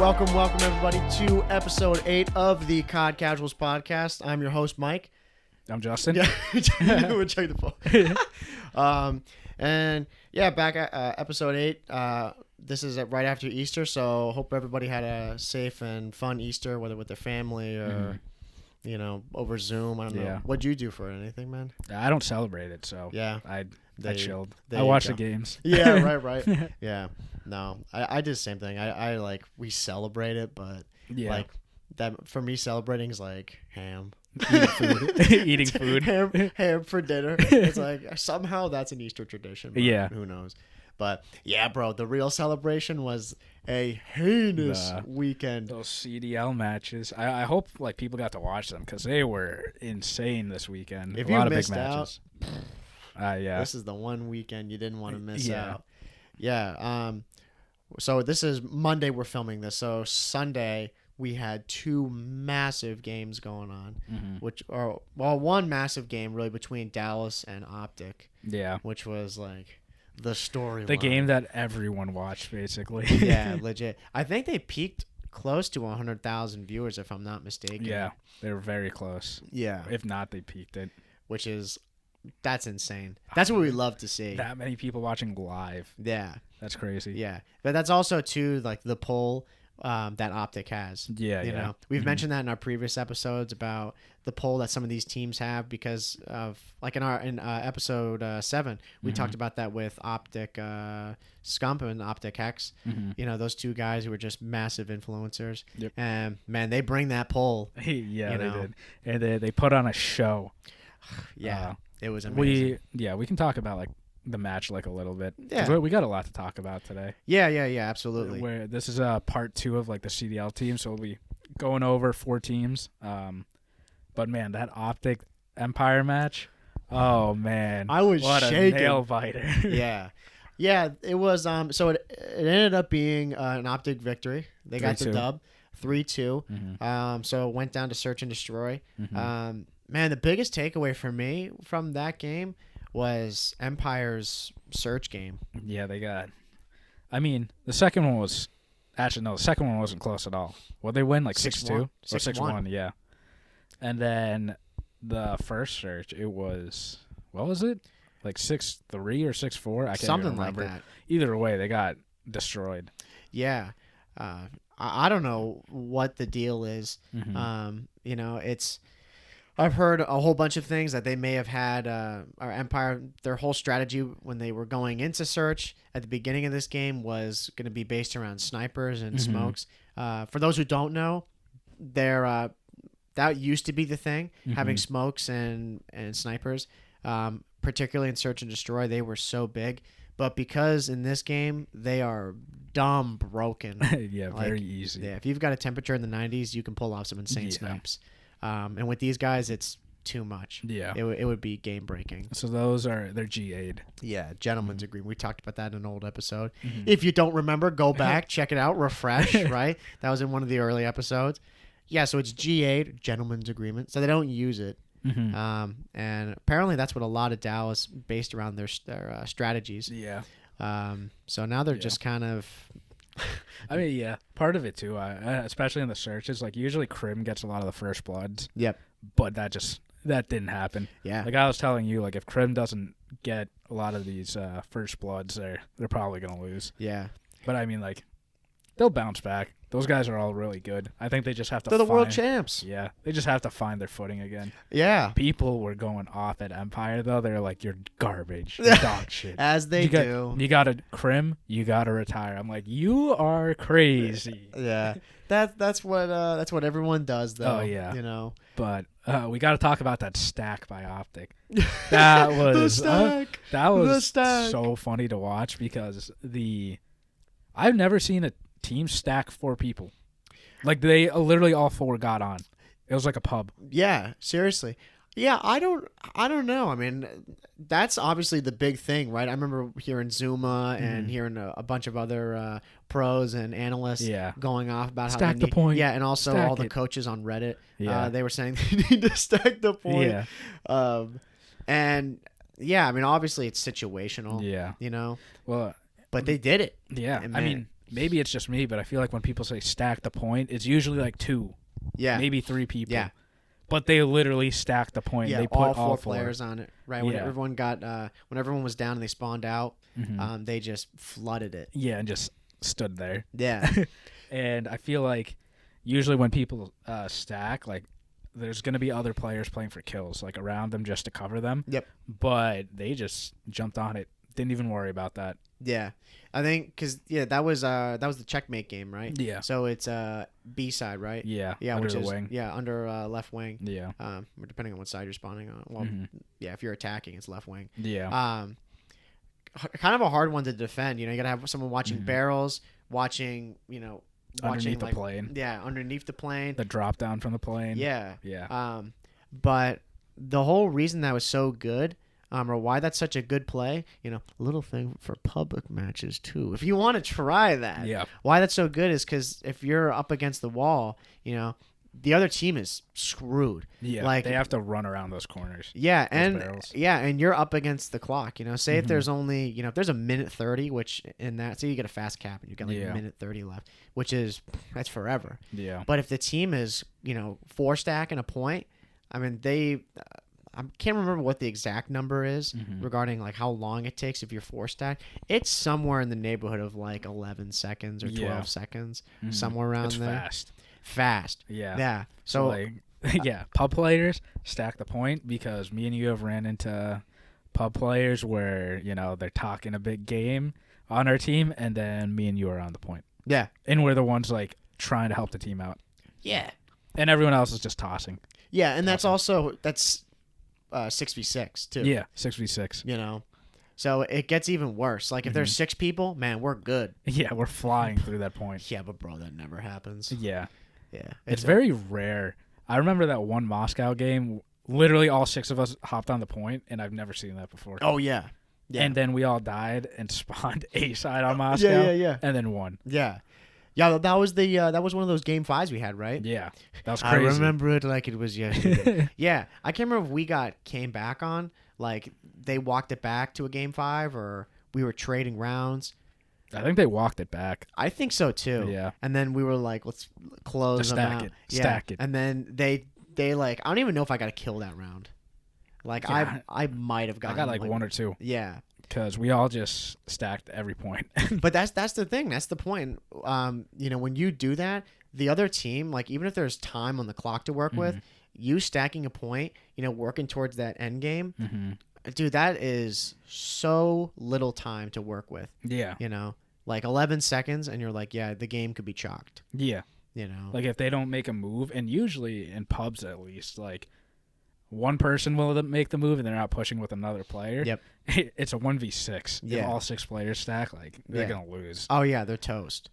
Welcome everybody to episode 8 of the COD Casuals podcast. I'm your host, Mike. I'm Justin. Yeah, we'll check the phone. Back at episode 8. This is right after Easter, so hope everybody had a safe and fun Easter, whether with their family or, over Zoom. I don't know. What'd you do for it? Anything, man? I don't celebrate it, so yeah, I chilled. I I watched the games. Yeah, right. Yeah, no, I did the same thing. I we celebrate it, but like that for me, celebrating is like ham. Eating food. ham for dinner. It's like somehow that's an Easter tradition. But who knows? But yeah, bro, the real celebration was a heinous weekend. Those CDL matches. I hope like people got to watch them because they were insane this weekend. If a you lot missed of big matches. This is the one weekend you didn't want to miss out. Yeah. So this is Monday. We're filming this. So Sunday we had 2 massive games going on, one massive game really between Dallas and Optic. Yeah. Which was like the story. The game that everyone watched, basically. Yeah, legit. I think they peaked close to 100,000 viewers, if I'm not mistaken. Yeah, they were very close. Yeah. If not, they peaked it. That's insane. That's what we love to see. That many people watching live. Yeah. That's crazy. Yeah. But that's also, too, like the poll that Optic has. Yeah, We've mentioned that in our previous episodes about the poll that some of these teams have because of, like in episode 7, we talked about that with Optic Scump and Optic Hex. Those 2 guys who were just massive influencers. Yep. And, man, they bring that poll. They did. And they put on a show. Yeah. It was amazing. We can talk about like the match like a little bit. Yeah, we got a lot to talk about today. Yeah, absolutely. Where this is part 2 of like the CDL team, so we'll be going over 4 teams. But man, that Optic Empire match, oh man, I was shaking. A nail biter. yeah. It was. So it ended up being an Optic victory. They got the dub, 3-2. So it went down to search and destroy. Man, the biggest takeaway for me from that game was Empire's search game. Yeah, they got. I mean, the second one was actually no. The second one wasn't close at all. Well, they win like 6-2 or 6-1. Yeah, and then the first search, it was what was it? Like 6-3 or 6-4. I can't Something remember. Like that. Either way, they got destroyed. Yeah, I don't know what the deal is. It's. I've heard a whole bunch of things that they may have had our Empire, their whole strategy when they were going into search at the beginning of this game was going to be based around snipers and smokes. For those who don't know, that used to be the thing, having smokes and snipers, particularly in search and destroy. They were so big. But because in this game, they are dumb broken. Very easy. Yeah, if you've got a temperature in the 90s, you can pull off some insane snipes. And with these guys, it's too much. Yeah. It would be game breaking. So they're GA'd. Yeah, gentleman's agreement. We talked about that in an old episode. If you don't remember, go back, check it out, refresh, right? That was in one of the early episodes. Yeah, so it's GA'd, gentleman's agreement. So they don't use it. And apparently that's what a lot of Dallas based around their strategies. Yeah. So now they're just kind of... I mean, part of it too, especially in the searches, like usually Crim gets a lot of the first bloods. Yep. But that didn't happen. Yeah. Like I was telling you, like if Crim doesn't get a lot of these first bloods, they're probably going to lose. Yeah. But I mean, like they'll bounce back. Those guys are all really good. I think they just have to They're the world champs. Yeah. They just have to find their footing again. Yeah. People were going off at Empire, though. They're like, you're garbage. You're dog shit. As they do. You got to Crim. You got to retire. I'm like, you are crazy. Yeah. That's what everyone does, though. Oh, yeah. But we got to talk about that stack by Optic. That was so funny to watch because I've never seen a team stack 4 people. Like they literally all 4 got on. It was like a pub. Yeah, seriously. Yeah, I don't know. I mean, that's obviously the big thing, right? I remember hearing Zuma and hearing a bunch of other pros and analysts going off about stack how they need the point. Yeah, and also stack all the it. Coaches on Reddit. Yeah. They were saying they need to stack the point. Yeah. And yeah, I mean, obviously it's situational. Yeah. Well, but they did it. Yeah. And I mean, maybe it's just me, but I feel like when people say stack the point, it's usually like 2, maybe 3 people. Yeah. But they literally stacked the point. Yeah, They put all 4 players on it. Right. When everyone when everyone was down and they spawned out, they just flooded it. Yeah, and just stood there. Yeah. And I feel like usually when people stack, like there's going to be other players playing for kills, like around them just to cover them. Yep. But they just jumped on it. Didn't even worry about that. Yeah. I think because that was the checkmate game, right? Yeah. So it's B side, right? Yeah. Yeah, under which the is wing. Yeah, under left wing. Yeah. Depending on what side you're spawning on. Well, yeah, if you're attacking, it's left wing. Yeah. Kind of a hard one to defend. You gotta have someone watching barrels, watching underneath the plane. Yeah, underneath the plane. The drop down from the plane. Yeah. Yeah. But the whole reason that was so good, or why that's such a good play, little thing for public matches too. If you want to try that, why that's so good is because if you're up against the wall, the other team is screwed. Yeah, like they have to run around those corners. Yeah, barrels. and you're up against the clock. Say if there's only if there's a minute 30, which in that, say you get a fast cap and you got like a minute 30 left, that's forever. Yeah. But if the team is 4 stacking a point, I mean I can't remember what the exact number is regarding like how long it takes if you're 4 stacked. It's somewhere in the neighborhood of like 11 seconds or 12 seconds, somewhere around it's there. Fast. Yeah. Yeah. So like, yeah, pub players stack the point because me and you have ran into pub players where they're talking a big game on our team, and then me and you are on the point. Yeah. And we're the ones like trying to help the team out. Yeah. And everyone else is just tossing. Yeah, and that's 6v6 too. Yeah, 6v6. So it gets even worse. Like if there's 6 people, man, we're good. Yeah, we're flying through that point. Yeah, but bro, that never happens. Yeah. Yeah. It's very rare. I remember that one Moscow game, literally all 6 of us hopped on the point, and I've never seen that before. Oh yeah. Yeah. And then we all died and spawned A side on Moscow. Yeah. And then won. Yeah. Yeah, that was that was one of those game 5s we had, right? Yeah, that was crazy. I remember it like it was yesterday. Yeah, I can't remember if we came back on, like they walked it back to a game 5, or we were trading rounds. I think they walked it back. I think so too. Yeah. And then we were like, let's close just them stack out. it. Stack it. And then they like, I don't even know if I got a kill that round. Like I might have gotten. I got like 1 or 2. Yeah. Because we all just stacked every point. But that's the thing. That's the point. When you do that, the other team, like even if there's time on the clock to work with, you stacking a point, working towards that end game, dude, that is so little time to work with. Yeah. Like 11 seconds, and you're like, yeah, the game could be chalked. Yeah. Like if they don't make a move, and usually in pubs at least, like one person will make the move and they're not pushing with another player. Yep. It's a 1v6. Yeah. If all 6 players stack, like they're going to lose. Oh, yeah, they're toast.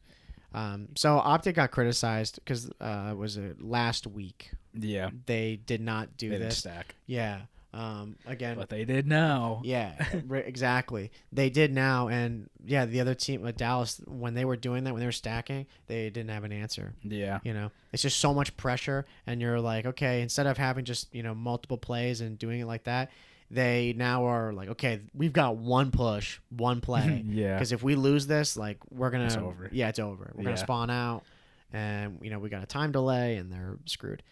So Optic got criticized because was it last week? Yeah. They did not do they this. Didn't stack. Yeah. Again. But they did now. Yeah, exactly. They did now, and yeah, the other team, Dallas, when they were doing that, when they were stacking, they didn't have an answer. Yeah. It's just so much pressure, and you're like, okay, instead of having just multiple plays and doing it like that, they now are like, okay, we've got one push, one play. Yeah. Because if we lose this, like we're gonna, it's over. Yeah, it's over. We're gonna spawn out, and we got a time delay, and they're screwed.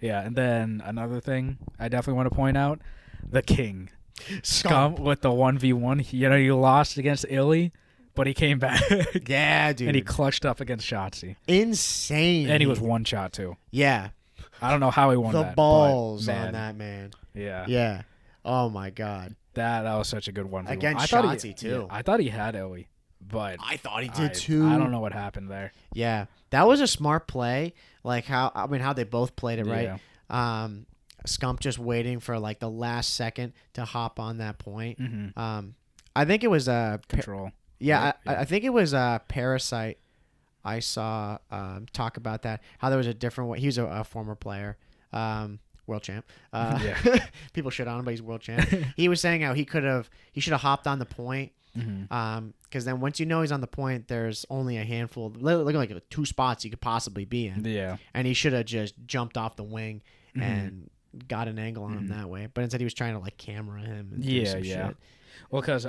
Yeah, and then another thing I definitely want to point out, the King. Scum with the 1v1. He lost against Illy, but he came back. Yeah, dude. And he clutched up against Shotzi. Insane. And he was one shot, too. Yeah. I don't know how he won the that. Balls on that, man. Yeah. Yeah. Oh, my God. That was such a good 1v1. Against Shotzi, too. Yeah, I thought he had Illy, but I thought he did, too. I don't know what happened there. Yeah. That was a smart play. Like how they both played it, right? Yeah. Scump just waiting for like the last second to hop on that point. I think it was Control. Yeah, I think it was Parasite. I saw talk about that. How there was a different way. He was a former player, world champ. People shit on him, but he's world champ. He was saying how he should have hopped on the point. Because then once he's on the point, there's only a handful, looking like 2 spots he could possibly be in. Yeah. And he should have just jumped off the wing and got an angle on him that way. But instead he was trying to like camera him and do some shit. Well, because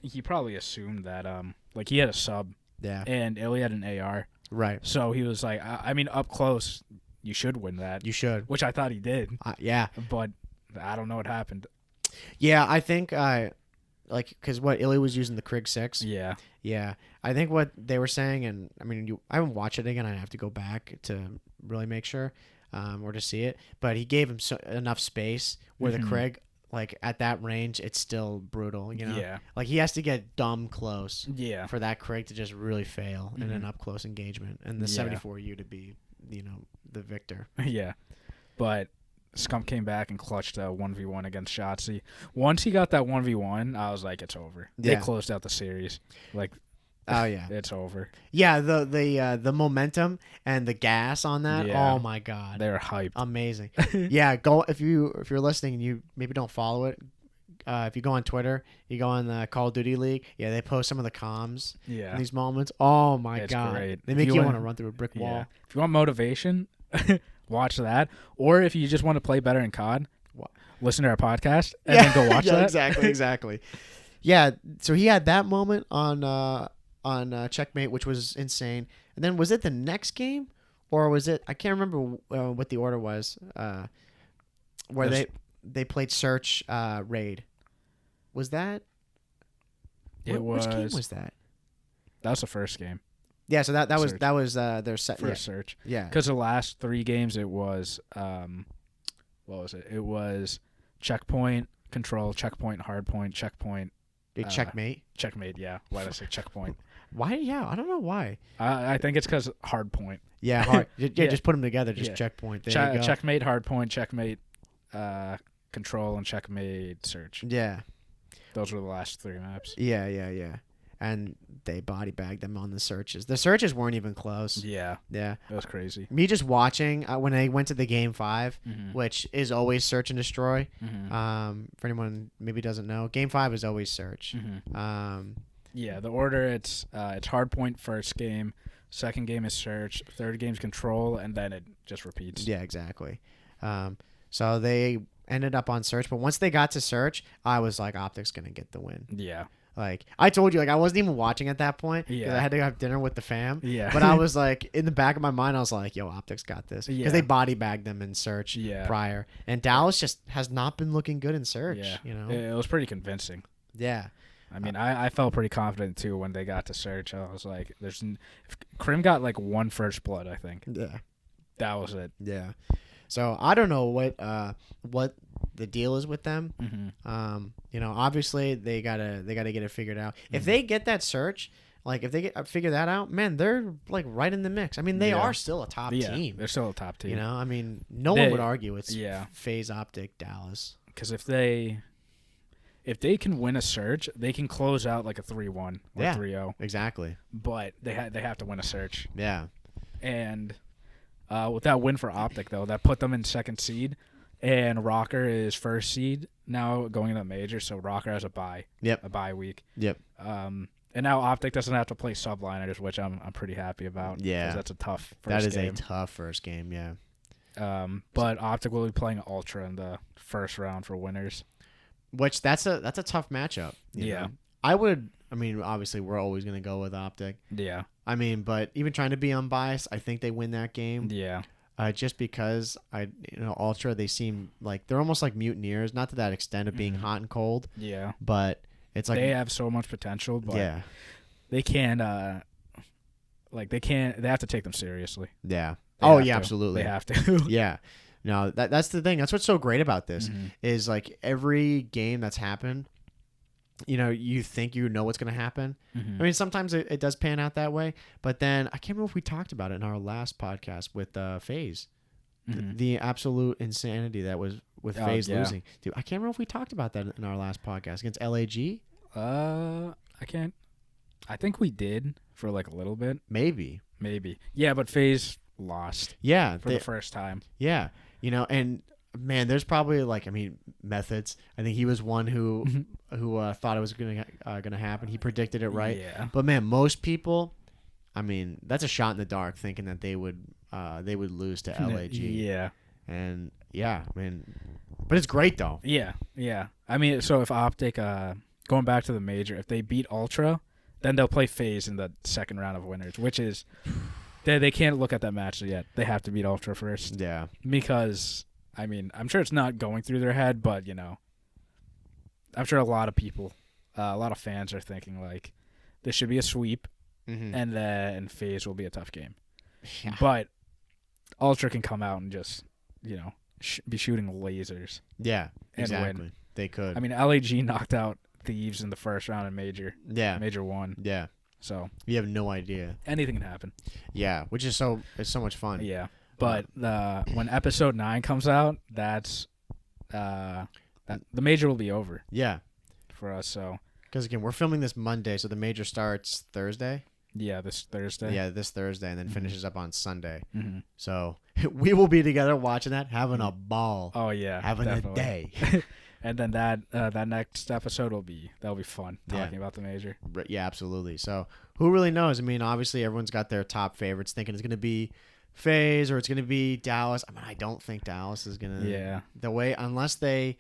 he probably assumed that like he had a sub Yeah. And Illy had an AR. Right. So he was like, I mean, up close, you should win that. You should. Which I thought he did. Yeah. But I don't know what happened. Yeah, I think, because Illy was using the Krig 6. Yeah. Yeah. I think what they were saying, and I mean, I haven't watched it again. I have to go back to really make sure or to see it. But he gave him enough space where the Krig, like at that range, it's still brutal, you know? Yeah. Like he has to get dumb close Yeah. for that Krig to just really fail in an up-close engagement and the 74U to be, the victor. Yeah. But Scump came back and clutched a 1v1 against Shotzi. Once he got that 1v1, I was like, it's over. Yeah. They closed out the series. Like, oh yeah, it's over. Yeah, the momentum and the gas on that. Yeah. Oh my god, They're hyped. Amazing. Yeah, go if you're listening and you maybe don't follow it. If you go on Twitter, you go on the Call of Duty League. Yeah, they post some of the comms. Yeah. In these moments. Oh my It's god, great. they make you want to run through a brick wall. Yeah. If you want motivation, watch that. Or if you just want to play better in COD, listen to our podcast and then go watch that. Exactly. Yeah, so he had that moment on Checkmate, which was insane. And then was it the next game, or was it? I can't remember what the order was. Where they played Search Raid. Was that? Which game was that? That was the first game. Yeah, so that was their set first Search. Yeah, because the last 3 games it was what was it? It was Checkpoint, Control, Checkpoint, Hardpoint, Checkpoint. Checkmate. Checkmate. Yeah. Why did I say Checkpoint? Why? Yeah, I don't know why. I think it's because Hardpoint. Yeah, hard. Yeah, just put them together. Just Checkpoint. There you go. Checkmate, Hardpoint, Checkmate, Control, and Checkmate Search. Yeah. Those were the last 3 maps. Yeah. And they body bagged them on the searches. The searches weren't even close. Yeah. Yeah. It was crazy. Me just watching when I went to the game 5, which is always search and destroy. For anyone maybe doesn't know, game 5 is always search. Yeah, the order it's Hardpoint first game, second game is search, third game's Control, and then it just repeats. Yeah, exactly. So they ended up on search, but once they got to search, I was like, Optic's gonna get the win. Yeah. Like I told you, like I wasn't even watching at that point because Yeah. I had to have dinner with the fam. Yeah. But I was like, in the back of my mind, I was like, "Yo, Optics got this," because Yeah. they body bagged them in search prior, and Dallas just has not been looking good in search. Yeah. You know, It was pretty convincing. Yeah. I mean, I felt pretty confident too when they got to search. I was like, if Krim got like 1 first blood, I think. Yeah. That was it. Yeah. So I don't know what the deal is with them. Obviously they gotta get it figured out. If they get that search, like if they figure that out, man, they're like right in the mix. I mean, they are still a top team. They're still a top team. You know, I mean, no one would argue it's FaZe, Optic, Dallas. Because if they can win a search, they can close out like a 3-1 or 3-0. Exactly. But they have to win a search. Yeah. And with that win for Optic, though, that put them in 2nd seed. And Rocker is 1st seed now going into the major, so Rocker has a bye. Yep. A bye week. Yep. And now Optic doesn't have to play subliners, which I'm pretty happy about. Yeah. Because that's a tough first game. A tough first game, yeah. But Optic will be playing Ultra in the first round for winners. Which that's a tough matchup. You know? I mean, obviously we're always gonna go with Optic. Yeah. I mean, but even trying to be unbiased, I think they win that game. Yeah. Just because Ultra, they seem like they're almost like mutineers, not to that extent of being hot and cold. Yeah. But it's like they have so much potential, but they can't. They have to take them seriously. Yeah. They absolutely. They have to. Yeah. No, that's the thing. That's what's so great about this is like every game that's happened, you think you know what's going to happen. I mean, sometimes it does pan out that way, but then I can't remember if we talked about it in our last podcast with FaZe. The absolute insanity that was with FaZe losing. Dude, I can't remember if we talked about that in our last podcast against LAG. I can't. I think we did for like a little bit. Maybe. Yeah, but FaZe lost. Yeah. For the first time. Yeah. And man, there's probably methods. I think he was one who thought it was gonna happen. He predicted it right. Yeah. But man, most people, I mean, that's a shot in the dark thinking that they would lose to LAG. Yeah. And yeah, I mean, but it's great though. Yeah. I mean, so if Optic, going back to the major, if they beat Ultra, Then they'll play FaZe in the second round of winners, which is they can't look at that match yet. They have to beat Ultra first. Yeah. Because, I mean, I'm sure it's not going through their head, but, I'm sure a lot of people, a lot of fans are thinking, like, this should be a sweep, and then FaZe will be a tough game. Yeah. But Ultra can come out and just, be shooting lasers. Yeah, and exactly. Win. They could. I mean, LAG knocked out Thieves in the first round in Major. Yeah. Major 1. Yeah. So you have no idea. Anything can happen. Yeah, which is so much fun. Yeah. But when episode 9 comes out, that's the Major will be over. Yeah. For us, so. Because, again, we're filming this Monday, so the Major starts Thursday. Yeah, this Thursday. Yeah, this Thursday, and then finishes up on Sunday. Mm-hmm. So we will be together watching that, having a ball. Oh yeah, having definitely. a day. And then that next episode will be fun talking about the Major. Yeah, absolutely. So who really knows? I mean, obviously everyone's got their top favorites, thinking it's going to be FaZe or it's going to be Dallas. I mean, I don't think Dallas is going to. Yeah. Unless they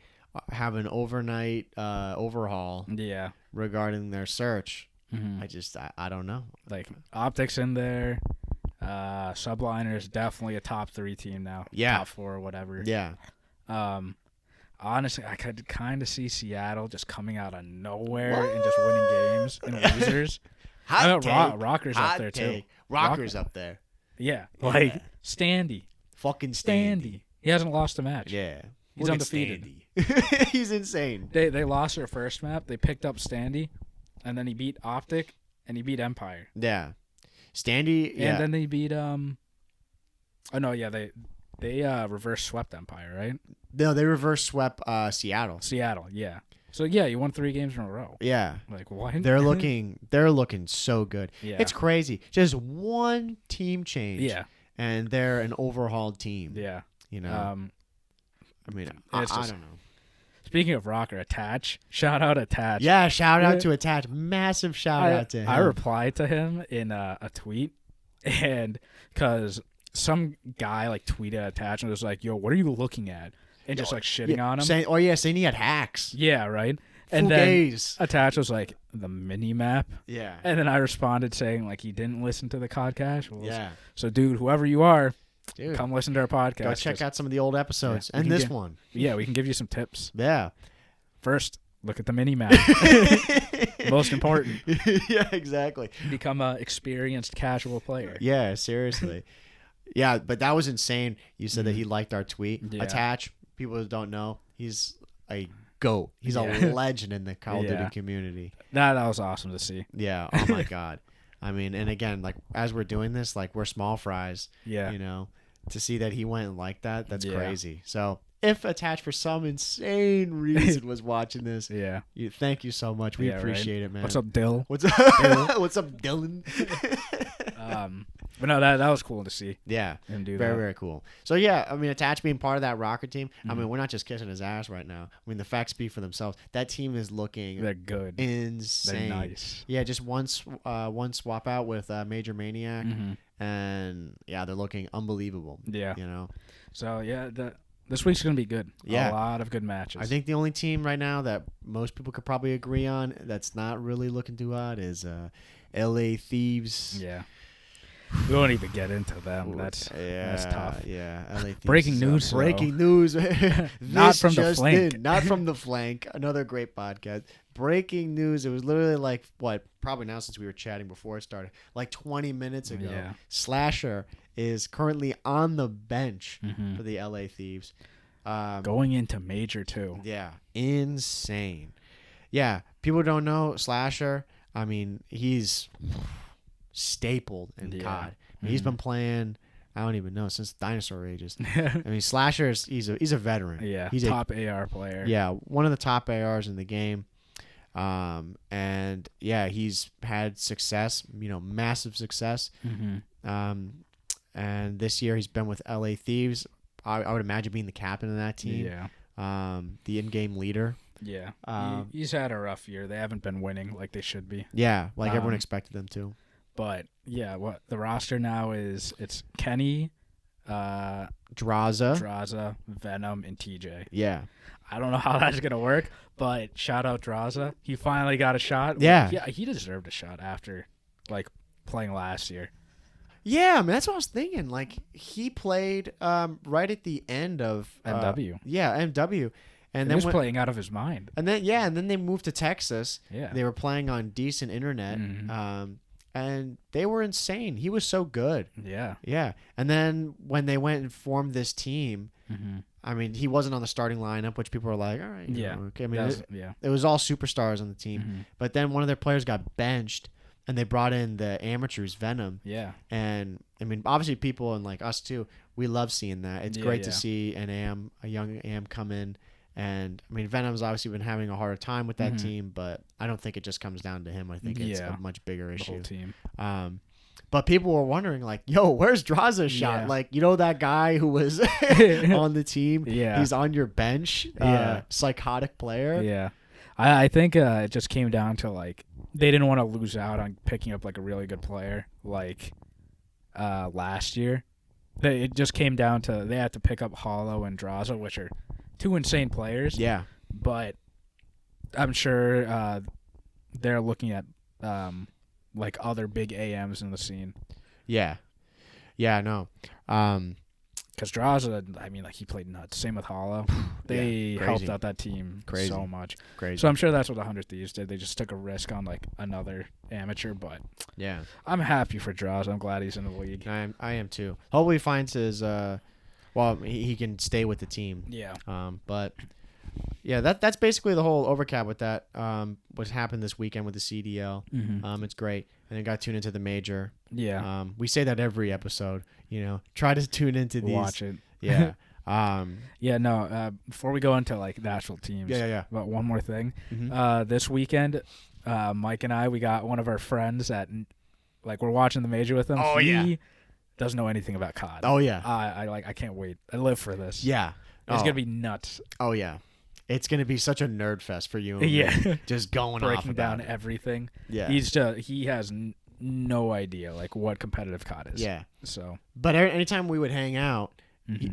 have an overnight overhaul. Yeah. Regarding their search. Mm-hmm. I don't know. Like Optics in there, Subliner is definitely a top 3 team now. Yeah, top 4 or whatever. Yeah. Honestly, I could kind of see Seattle just coming out of nowhere and just winning games and losers. Rockers up there too. Rockers up there. Yeah, like Standy. Fucking Standy. He hasn't lost a match. Yeah, he's undefeated. He's insane. They lost their first map. They picked up Standy. And then he beat Optic, and he beat Empire. Yeah, Standy. Yeah. And then they beat they reverse swept Empire, right? No, they reverse swept Seattle. Seattle, yeah. So yeah, you won 3 games in a row. Yeah. Like what? They're looking so good. Yeah. It's crazy. Just one team change. Yeah. And they're an overhauled team. Yeah. I mean, I don't know. Speaking of Rocker, Attach. Shout out Attach. Yeah, shout out to Attach. Massive shout out to him. I replied to him in a tweet, and because some guy tweeted Attach and was like, "Yo, what are you looking at?" And just shitting on him. Saying he had hacks. Yeah, right. And then Attach was like, the mini map. Yeah. And then I responded saying he didn't listen to the COD Casuals. Yeah. So dude, whoever you are. Dude, come listen to our podcast. Go check out some of the old episodes and this one. Yeah, we can give you some tips. Yeah. First, look at the mini map. Most important. Yeah, exactly. Become a experienced casual player. Yeah, seriously. Yeah, but that was insane. You said that he liked our tweet. Yeah. Attach, people who don't know, he's a GOAT. He's a legend in the Call of Duty community. That was awesome to see. Yeah. Oh my God. I mean, and again, as we're doing this, we're small fries. Yeah. To see that he went and liked that's crazy. So if Attached for some insane reason was watching this, thank you so much. We appreciate it, man. What's up, Dill? What's up? What's up, Dylan? But no, that was cool to see. Yeah, him do very, very cool. So yeah, I mean, Attached being part of that Rocker team. I mean, we're not just kissing his ass right now. I mean, the facts speak for themselves. That team is looking. They're good. Insane. They're nice. Yeah, just one swap out with Major Maniac, and yeah, they're looking unbelievable. Yeah, So yeah, this week's gonna be good. Yeah, a lot of good matches. I think the only team right now that most people could probably agree on that's not really looking too hot is LA Thieves. Yeah. We won't even get into them. That's tough. Yeah. LA Thieves. Breaking news. Breaking news. Not from the flank. Not from the flank. Another great podcast. Breaking news. It was literally probably now since we were chatting before it started, 20 minutes ago. Yeah. Slasher is currently on the bench for the LA Thieves. Going into Major 2. Yeah. Insane. Yeah. People don't know Slasher. I mean, he's stapled in COD. He's been playing, I don't even know, since dinosaur ages. I mean, Slasher he's a veteran. Yeah, he's top AR player. Yeah, one of the top ARs in the game. And yeah, he's had success, massive success. And this year he's been with LA Thieves. I would imagine being the captain of that team. Yeah. The in-game leader. Yeah. He's had a rough year. They haven't been winning like they should be. Yeah, everyone expected them to. But yeah, what the roster now is, it's Kenny, Draza, Venom, and TJ. Yeah. I don't know how that's gonna work, but shout out Draza. He finally got a shot. Yeah. He deserved a shot after like playing last year. Yeah, I mean that's what I was thinking. Like he played right at the end of MW. Yeah, MW, and then he was playing out of his mind. And then they moved to Texas. Yeah, they were playing on decent internet. Mm-hmm. And they were insane. He was so good. Yeah. Yeah. And then when they went and formed this team, I mean, he wasn't on the starting lineup, which people were like, all right. You know, okay. I mean, it was all superstars on the team. But then one of their players got benched, and they brought in the amateurs, Venom. Yeah. And, I mean, obviously people and like us too, we love seeing that. It's great to see a young AM come in. And I mean, Venom's obviously been having a harder time with that team, but I don't think it just comes down to him. I think it's a much bigger issue. The whole team. But people were wondering, like, yo, where's Draza's shot? Yeah. Like, you know that guy who was on the team? Yeah. He's on your bench. Psychotic player. Yeah. I think it just came down to, like, they didn't want to lose out on picking up, like, a really good player, like, last year. It just came down to they had to pick up Hollow and Draza, which are two insane players. Yeah. But I'm sure they're looking at like other big AMs in the scene. Yeah. Yeah, I know. Because Draza, I mean, like he played nuts. Same with Hollow. They helped out that team so much. Crazy. So I'm sure that's what the 100 Thieves did. They just took a risk on like another amateur. But yeah, I'm happy for Draza. I'm glad he's in the league. I am too. Hopefully he finds his well, he can stay with the team. Yeah. But yeah, that's basically the whole overcap with that. What happened this weekend with the CDL. It's great, and then got tuned into the major. Yeah. We say that every episode. You know, try to tune into these. Watch it. Yeah. Yeah. No. Before we go into like the actual teams. Yeah. But one more thing. This weekend, Mike and I, we got one of our friends that, like, we're watching the major with him. Oh, he doesn't know anything about COD. Oh yeah. I can't wait. I live for this. Yeah. It's gonna be nuts. Oh yeah. It's gonna be such a nerd fest for you. And yeah. Just going breaking off down it. everything. Yeah. He has no idea like what competitive COD is. Yeah. So. But anytime we would hang out,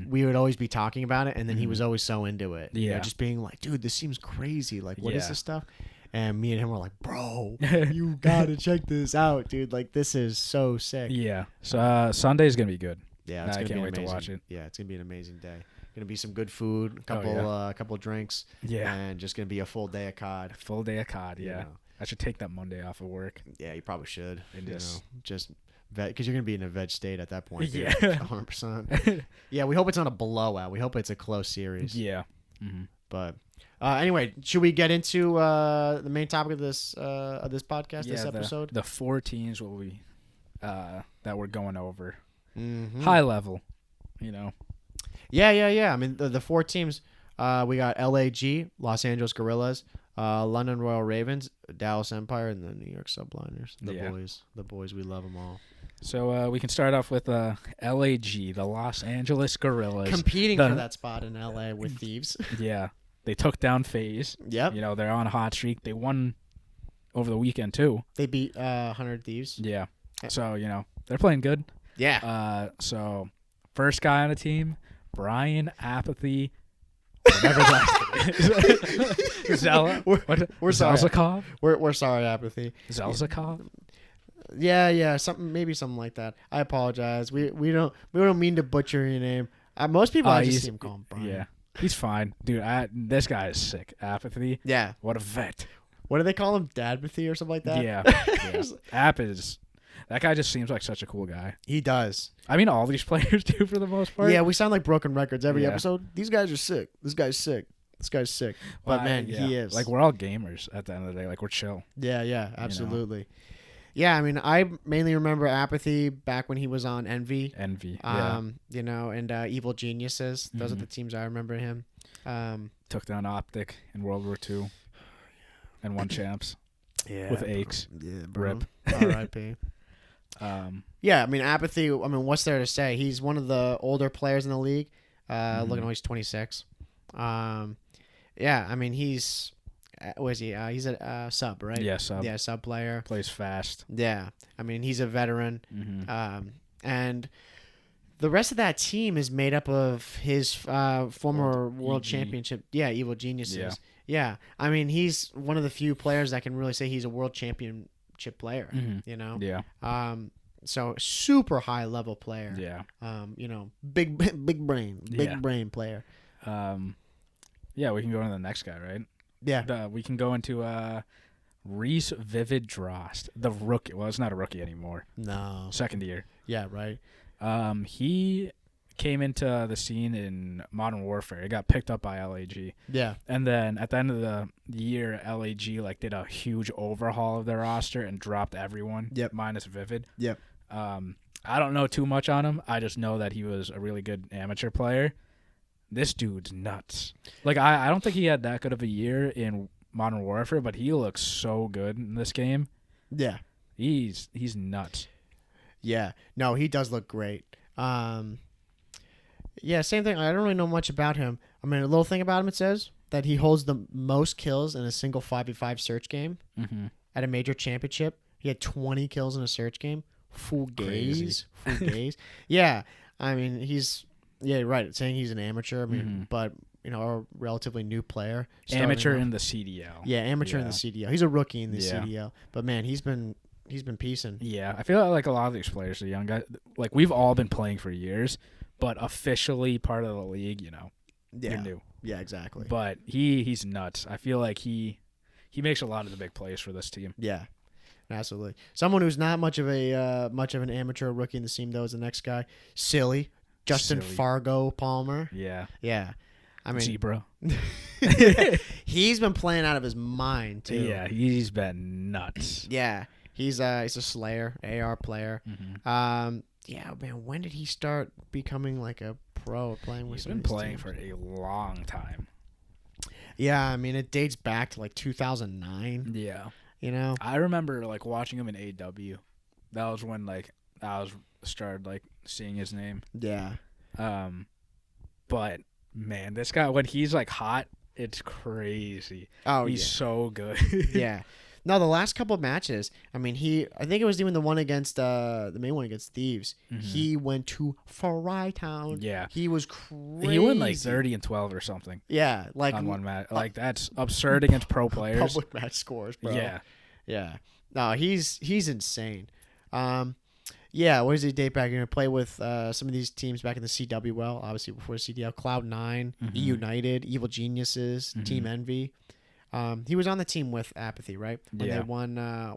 we would always be talking about it, and then he was always so into it. Yeah. You know, just being like, dude, this seems crazy. Like, what is this stuff? And me and him were like, bro, you gotta check this out, dude. Like, this is so sick. Yeah. So Sunday's gonna be good. Yeah, I can't wait to watch it. Yeah, it's gonna be an amazing day. Gonna be some good food, a couple drinks, and just gonna be a full day of COD. Full day of COD, yeah. You know. I should take that Monday off of work. Yeah, you probably should. And just vet, because you're gonna be in a veg state at that point. Yeah, 100%. Yeah, we hope it's not a blowout. We hope it's a close series. Yeah. But anyway, should we get into the main topic of this podcast, this episode? The 4 teams will be that we're going over. High level, you know. Yeah. I mean, the 4 teams, we got LAG, Los Angeles Guerrillas, London Royal Ravens, Dallas Empire, and the New York Subliners. The boys, we love them all. So we can start off with LAG, the Los Angeles Guerrillas. Competing for that spot in LA with Thieves. Yeah. They took down FaZe. Yep. You know, they're on a hot streak. They won over the weekend, too. They beat 100 Thieves. Yeah. So, you know, they're playing good. Yeah. So, first guy on the team, Brian Apathy. Whatever that is. Zella. We're sorry. Zelzakov? We're sorry, Apathy. Zelzakov? Yeah, something like that. I apologize. We don't mean to butcher your name. Most people I just see him call him Brian. Yeah, he's fine, dude. This guy is sick. Apathy. Yeah. What a vet. What do they call him? Dadpathy or something like that? Yeah. App is. That guy just seems like such a cool guy. He does. I mean, all these players do for the most part. Yeah, we sound like broken records every episode. These guys are sick. This guy's sick. This guy's sick. But man, he is. Like, we're all gamers at the end of the day. Like, we're chill. Yeah, absolutely. You know? Yeah, I mean, I mainly remember Apathy back when he was on Envy. You know, and Evil Geniuses. Those are the teams I remember him. Took down Optic in World War II and won champs. Yeah. With aches. Yeah, bro. Rip. R.I.P. Yeah, I mean, Apathy, what's there to say? He's one of the older players in the league. Looking like he's 26. Yeah, I mean, he's... What is he? He's a sub, right? Yeah, sub. Yeah, sub player. Plays fast. Yeah. I mean, he's a veteran. And the rest of that team is made up of his former world EG. championship. Yeah, Evil Geniuses. Yeah. Yeah. I mean, he's one of the few players that can really say he's a world championship player. Mm-hmm. You know. Yeah. So super high level player. Yeah. Big brain player. Yeah, we can go to the next guy, right? Yeah. We can go into Reese Vivid Drost, the rookie. Well, it's not a rookie anymore. No. Second year. Yeah. Right. He came into the scene in Modern Warfare. He got picked up by LAG. Yeah. And then at the end of the year, LAG did a huge overhaul of their roster and dropped everyone. Yep. Minus Vivid. Yep. I don't know too much on him. I just know that he was a really good amateur player. This dude's nuts. Like I don't think he had that good of a year in Modern Warfare, but he looks so good in this game. Yeah. He's nuts. Yeah. No, he does look great. Yeah, same thing. I don't really know much about him. I mean, a little thing about him, it says that he holds the most kills in a single 5v5 search game at a major championship. He had 20 kills in a search game. Full gaze. Yeah. I mean, right. Saying he's an amateur. I mean, but, a relatively new player. Amateur in the CDL. Yeah, amateur in the CDL. He's a rookie in the CDL. But, man, he's been piecing. Yeah, I feel like a lot of these players are young guys. Like, we've all been playing for years, but officially part of the league, you're new. Yeah, exactly. But he's nuts. I feel like he makes a lot of the big plays for this team. Yeah, absolutely. Someone who's not much of an amateur rookie in the team, though, is the next guy. Justin Fargo Palmer. Yeah. Yeah. I mean, Zebra. He's been playing out of his mind, too. Yeah, he's been nuts. Yeah. He's a Slayer, AR player. Yeah, man, when did he start becoming like a pro playing with He's been playing for a long time. Yeah, I mean, it dates back to like 2009. Yeah. I remember like watching him in AW. That was when I started like seeing his name. Yeah. But man, this guy, when he's like hot, it's crazy. Oh, he's so good. Yeah. No, the last couple of matches, I mean, I think it was even the one against, the main one against Thieves. He went to Fry Town. Yeah. He was crazy. He went like 30-12 or something. Yeah. On one match. Like, that's absurd against pro players. Public match scores, bro. Yeah. Yeah. No, he's insane. Yeah, where does he date back? You're going to play with some of these teams back in the CW, obviously before CDL. Cloud9, E United, Evil Geniuses, Team Envy. He was on the team with Apathy, right? When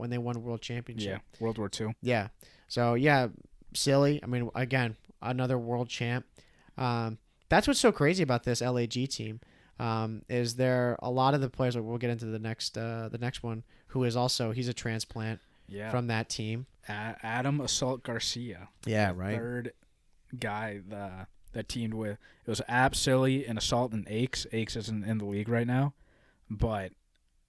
they won World Championship. Yeah, World War II. Yeah. So, yeah, silly. I mean, again, another world champ. That's what's so crazy about this LAG team. Is there a lot of the players, we'll get into the next one, who is also, he's a transplant from that team. Adam Assault Garcia. Yeah, right. Third guy that teamed with. It was App, Silly, and Assault and Aches. Aches isn't in the league right now. But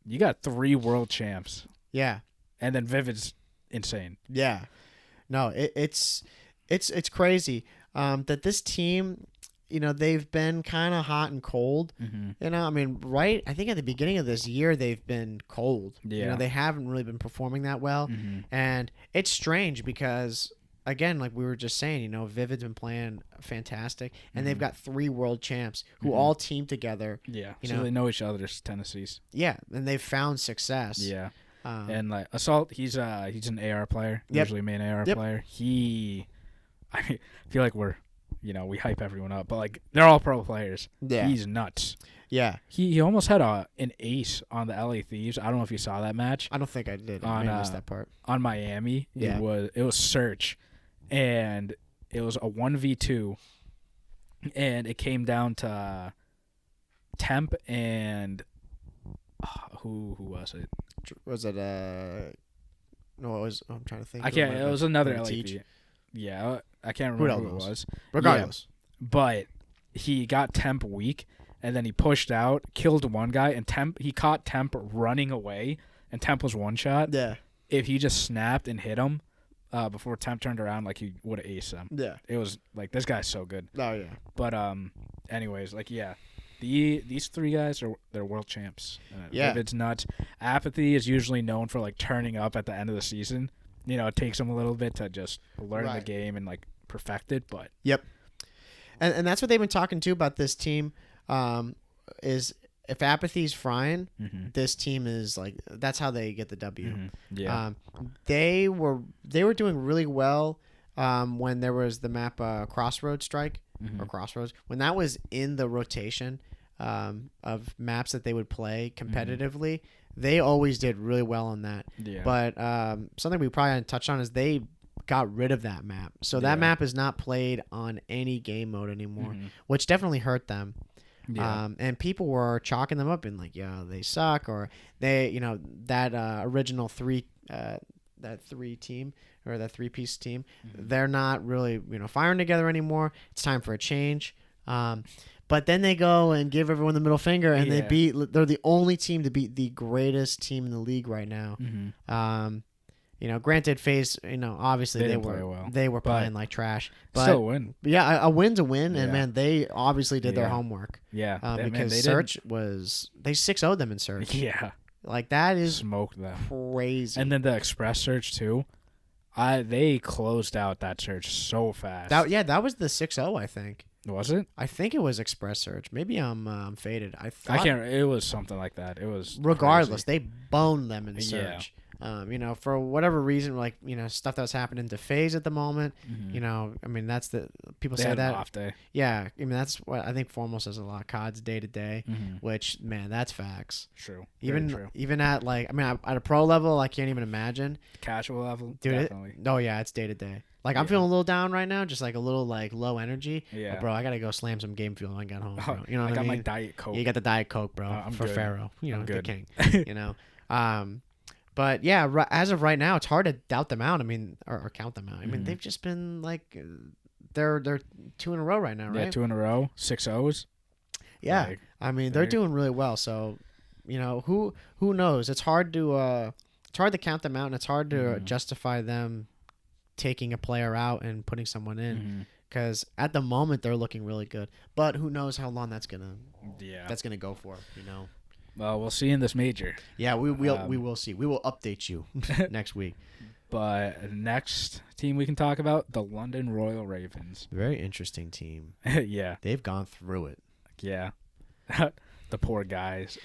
you got 3 world champs. Yeah. And then Vivid's insane. Yeah. No, it's crazy that this team, they've been kind of hot and cold. I mean, right? I think at the beginning of this year, they've been cold. Yeah. They haven't really been performing that well. And it's strange because, again, like we were just saying, Vivid's been playing fantastic. And they've got 3 world champs who all team together. Yeah. So they know each other's tendencies. Yeah. And they've found success. Yeah. And like Assault, he's an AR player, usually main AR player. I feel like we hype everyone up, but like they're all pro players. Yeah. He's nuts. Yeah. He almost had an ace on the LA Thieves. I don't know if you saw that match. I don't think I did. I missed that part. On Miami. Yeah. It was Search, and it was a 1v2, and it came down to Temp and who was it? Was it no, it was. I'm trying to think. It was another LA Teach. Thief. Yeah, I can't remember who it was. Regardless, but he got Temp weak, and then he pushed out, killed one guy, and he caught Temp running away, and Temp was one shot. Yeah. If he just snapped and hit him before Temp turned around, like he would have aced him. Yeah. It was like this guy's so good. Oh yeah. But anyways, like these 3 guys they're world champs. Yeah. It's nuts. Apathy is usually known for like turning up at the end of the season. It takes them a little bit to just learn the game and like perfected. But yep, and that's what they've been talking to about this team. Is if apathy's frying, this team is like that's how they get the W. Yeah, they were doing really well when there was the map Crossroads Strike or Crossroads when that was in the rotation of maps that they would play competitively. They always did really well on that. Yeah. But something we probably didn't touch on is they got rid of that map. So that map is not played on any game mode anymore, which definitely hurt them. Yeah. And people were chalking them up and like, yeah, they suck, or they, that original that three-piece team, they're not really, firing together anymore. It's time for a change. But then they go and give everyone the middle finger, and they're the only team to beat the greatest team in the league right now. Granted, FaZe, obviously they were playing like trash, but still a win. Yeah, a win's a win, and man, they obviously did their homework. Yeah, because Search they 6-0'd them in Search. Yeah, like that is smoked them crazy. And then the Express Search too. They closed out that Search so fast. That was the 6-0, I think. Was it? I think it was Express Search. Maybe I'm faded. I can't. It was something like that. It was. Regardless, crazy. They boned them in Search. Yeah. For whatever reason, like stuff that was happening to FaZe at the moment. I mean that's the people they say had that. An off day. Yeah, I mean that's what I think Formal says a lot. COD's day to day, which man, that's facts. True. Even at like at a pro level, I can't even imagine. Casual level, dude. Definitely. It's day to day. Like I'm feeling a little down right now, just like a little like low energy. Yeah, bro, I gotta go slam some game fuel when I got home. Bro. You know what I got mean? my Diet Coke. You got the Diet Coke, bro, I'm for good. Pharaoh. I'm the good. king. But yeah, as of right now, it's hard to doubt them out. I mean, or count them out. I mean, they've just been like, they're 2 in a row right now, right? Yeah, 2 in a row, 6-0s. Yeah, like, I mean, they're doing really well. So, who knows? It's hard to count them out, and it's hard to justify them taking a player out and putting someone in, because at the moment they're looking really good. But who knows how long that's gonna go for? Well, we'll see in this major. Yeah, we will see. We will update you next week. But next team we can talk about, the London Royal Ravens. Very interesting team. Yeah. They've gone through it. Yeah. The poor guys.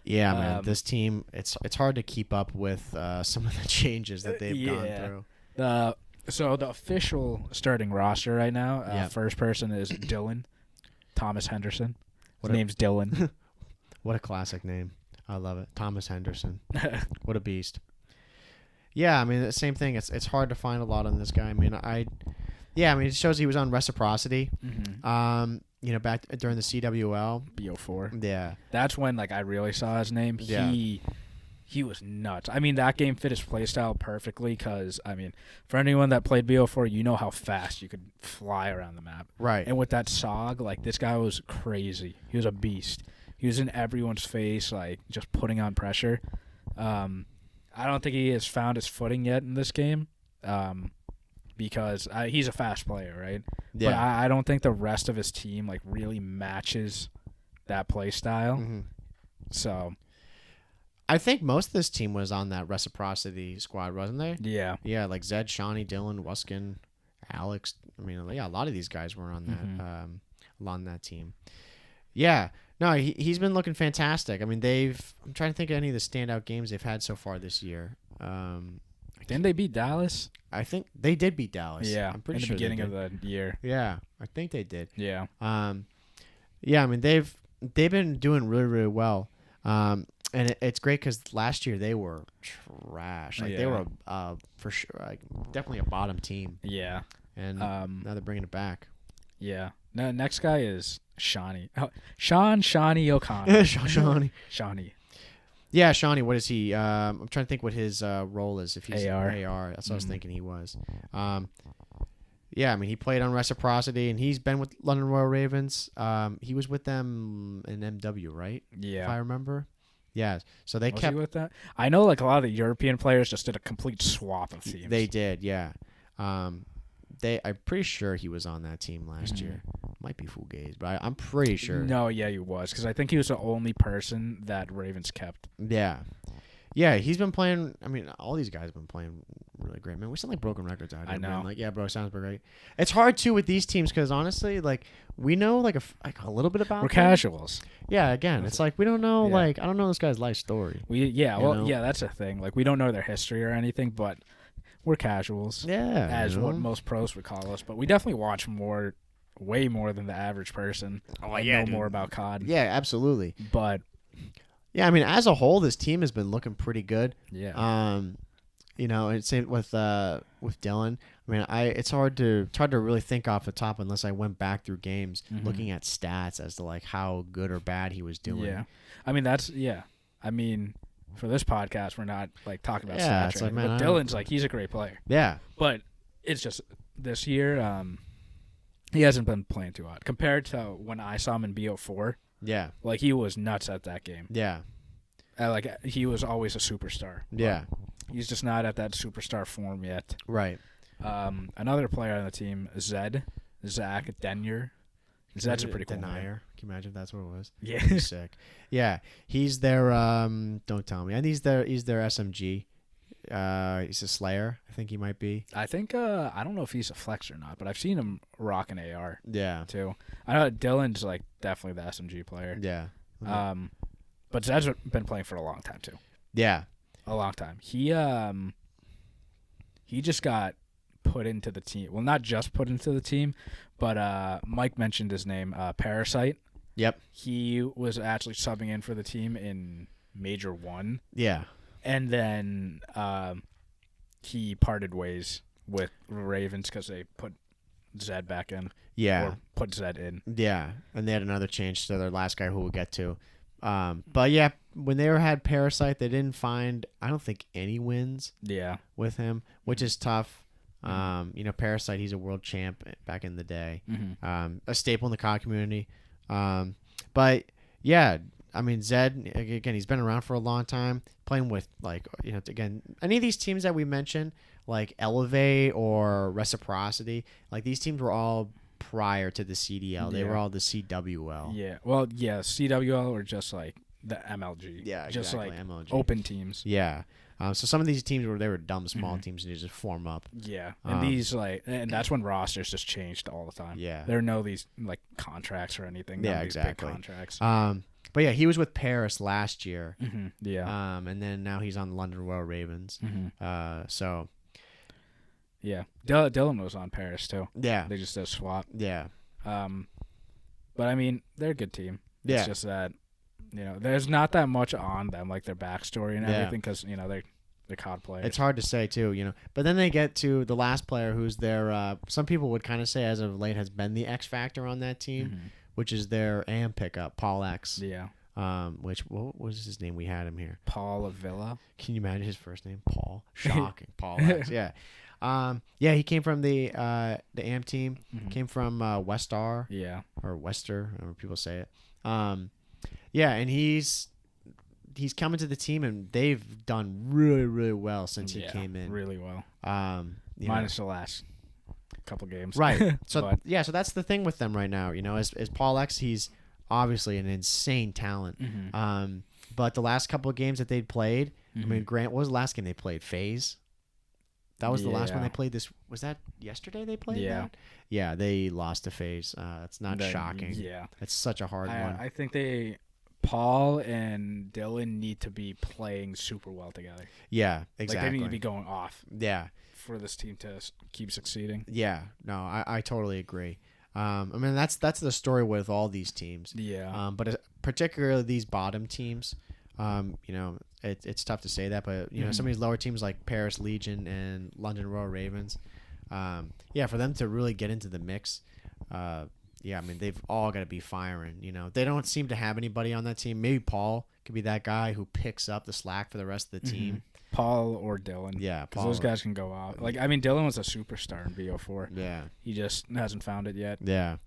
Yeah, man. This team, it's hard to keep up with some of the changes that they've gone through. So the official starting roster right now, first person is Dylan Thomas Henderson. His name's Dylan. What a classic name. I love it. Thomas Henderson. What a beast. Yeah, I mean, the same thing. It's hard to find a lot on this guy. I mean, it shows he was on Reciprocity. Back during the CWL. BO4. Yeah. That's when, I really saw his name. Yeah. He was nuts. I mean, that game fit his playstyle perfectly because, for anyone that played BO4, you know how fast you could fly around the map. Right. And with that SOG, this guy was crazy. He was a beast. He was in everyone's face, just putting on pressure. I don't think he has found his footing yet in this game because he's a fast player, right? Yeah. But I don't think the rest of his team, really matches that play style. So I think most of this team was on that Reciprocity squad, wasn't they? Yeah. Yeah, like Zed, Shawnee, Dylan, Wuskin, Alex. I mean, a lot of these guys were on that on that team. Yeah. No, he's been looking fantastic. I mean, I'm trying to think of any of the standout games they've had so far this year. Didn't they beat Dallas? I think they did beat Dallas. Yeah, I'm pretty sure. In the beginning of the year. Yeah, I think they did. Yeah. Yeah, I mean they've been doing really, really well. And it's great because last year they were trash. They were for sure, definitely a bottom team. Yeah. And now they're bringing it back. Yeah. No, next guy is Shawnee. Shawnee O'Connor. Shawnee. Yeah, Shawnee. What is he? I'm trying to think what his role is. If he's AR. That's what I was thinking he was. Yeah, I mean he played on Reciprocity and he's been with London Royal Ravens. He was with them in MW, right? Yeah, if I remember. Yeah, so they kept he with that. I know, a lot of the European players just did a complete swap of teams. They did, yeah. I'm pretty sure he was on that team last year. Might be Fugaze, but I'm pretty sure. No, yeah, he was because I think he was the only person that Ravens kept. Yeah, yeah, he's been playing. I mean, all these guys have been playing really great, man. We sound like broken records out here. I know. Man. Like, yeah, bro, sounds great. It's hard too with these teams because honestly, like we know like a little bit about. We're them. casuals. Yeah, again, it's like we don't know. Yeah. Like I don't know this guy's life story. That's a thing. Like we don't know their history or anything, but we're casuals. Yeah, as what most pros would call us. But we definitely watch way more than the average person. Oh yeah, know more about COD. Yeah, absolutely. But yeah, I mean, as a whole, this team has been looking pretty good. Yeah. You know, and same with Dylan. I mean, it's hard to really think off the top unless I went back through games looking at stats as to like how good or bad he was doing. Yeah, I mean I mean, for this podcast, we're not like talking about yeah, stats. It's like, man, but Dylan's like he's a great player. Yeah, but it's just this year, he hasn't been playing too hot compared to when I saw him in BO4. Yeah, like he was nuts at that game. Yeah, like he was always a superstar. Yeah. He's just not at that superstar form yet. Right. Another player on the team, Zach Denyer. Zed's a pretty cool Denier. name. Can you imagine if that's what it was? Yeah. He's sick. Yeah. He's their don't tell me. And he's their SMG. He's a Slayer. I think he might be. I think I don't know if he's a flex or not, but I've seen him rock an AR. Yeah. Too. I know Dylan's like definitely the SMG player. Yeah. But Zed's been playing for a long time too. Yeah. A long time. He just got put into the team. Well, not just put into the team, but Mike mentioned his name, Parasite. Yep. He was actually subbing in for the team in Major 1. Yeah. And then he parted ways with Ravens because they put Zed back in. Yeah. Or put Zed in. Yeah. And they had another change to their last guy who we'll get to. But yeah, when they had Parasite, they didn't find, I don't think, any wins. Yeah. With him, which is tough. You know, Parasite, he's a world champ back in the day. A staple in the COD community. But yeah, I mean, Zed, again, he's been around for a long time, playing with, like, you know, again, any of these teams that we mentioned, like Elevate or Reciprocity, like these teams were all prior to the CDL. They were all the CWL. Yeah. Well, yeah, CWL or just like the MLG. Yeah, just exactly. like MLG. open teams. Yeah. So some of these teams they were dumb small teams and you just form up. Yeah. And these and that's when rosters just changed all the time. Yeah. There are no these like contracts or anything. Yeah, these exactly. Big contracts. But yeah, he was with Paris last year. Yeah. And then now he's on London Royal Ravens. So. Yeah. Dylan was on Paris too. Yeah. They just did a swap. Yeah. But I mean, they're a good team. Yeah. It's just that, you know, there's not that much on them, like their backstory and everything, because, you know, they're COD players. It's hard to say, too, you know. But then they get to the last player who's their, some people would kind of say as of late has been the X factor on that team, which is their AM pickup, Paul X. Yeah. Which, what was his name? We had him here. Paul Avila. Can you imagine his first name? Paul. Shocking. Paul X. Yeah. Yeah, he came from the AM team. Came from Westar. Yeah. Or Wester, however people say it. Yeah, and he's coming to the team, and they've done really, really well since he came in. Really well. Minus the last couple games. Right. So so that's the thing with them right now. You know, as Paul X, he's obviously an insane talent. But the last couple of games that they'd played, I mean, Grant, what was the last game they played? FaZe? That was the last one they played. This was that yesterday they played. Yeah. That? Yeah, they lost to FaZe. It's not shocking. Yeah, it's such a hard one. I think Paul and Dylan need to be playing super well together. Yeah, exactly. Like they need to be going off. Yeah, for this team to keep succeeding. Yeah, no, I totally agree. I mean that's the story with all these teams. Yeah. But particularly these bottom teams. You know, it's tough to say that, but you know, some of these lower teams like Paris Legion and London Royal Ravens, yeah, for them to really get into the mix, yeah, I mean, they've all got to be firing. You know, they don't seem to have anybody on that team. Maybe Paul could be that guy who picks up the slack for the rest of the team. Paul or Dylan. Yeah, Paul. Those guys can go out. Like, I mean, Dylan was a superstar in BO4. Yeah. He just hasn't found it yet. Yeah.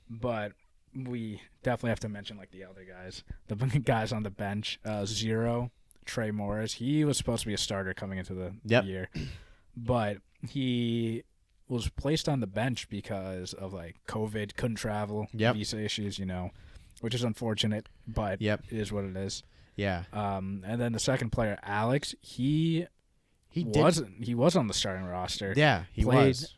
But we definitely have to mention, like, the other guys. The guys on the bench. Zero, Trey Morris. He was supposed to be a starter coming into the year. But he was placed on the bench because of, like, COVID, couldn't travel, visa issues, you know, which is unfortunate, but it is what it is. Yeah. And then the second player, Alex, he He was on the starting roster. Yeah, he was.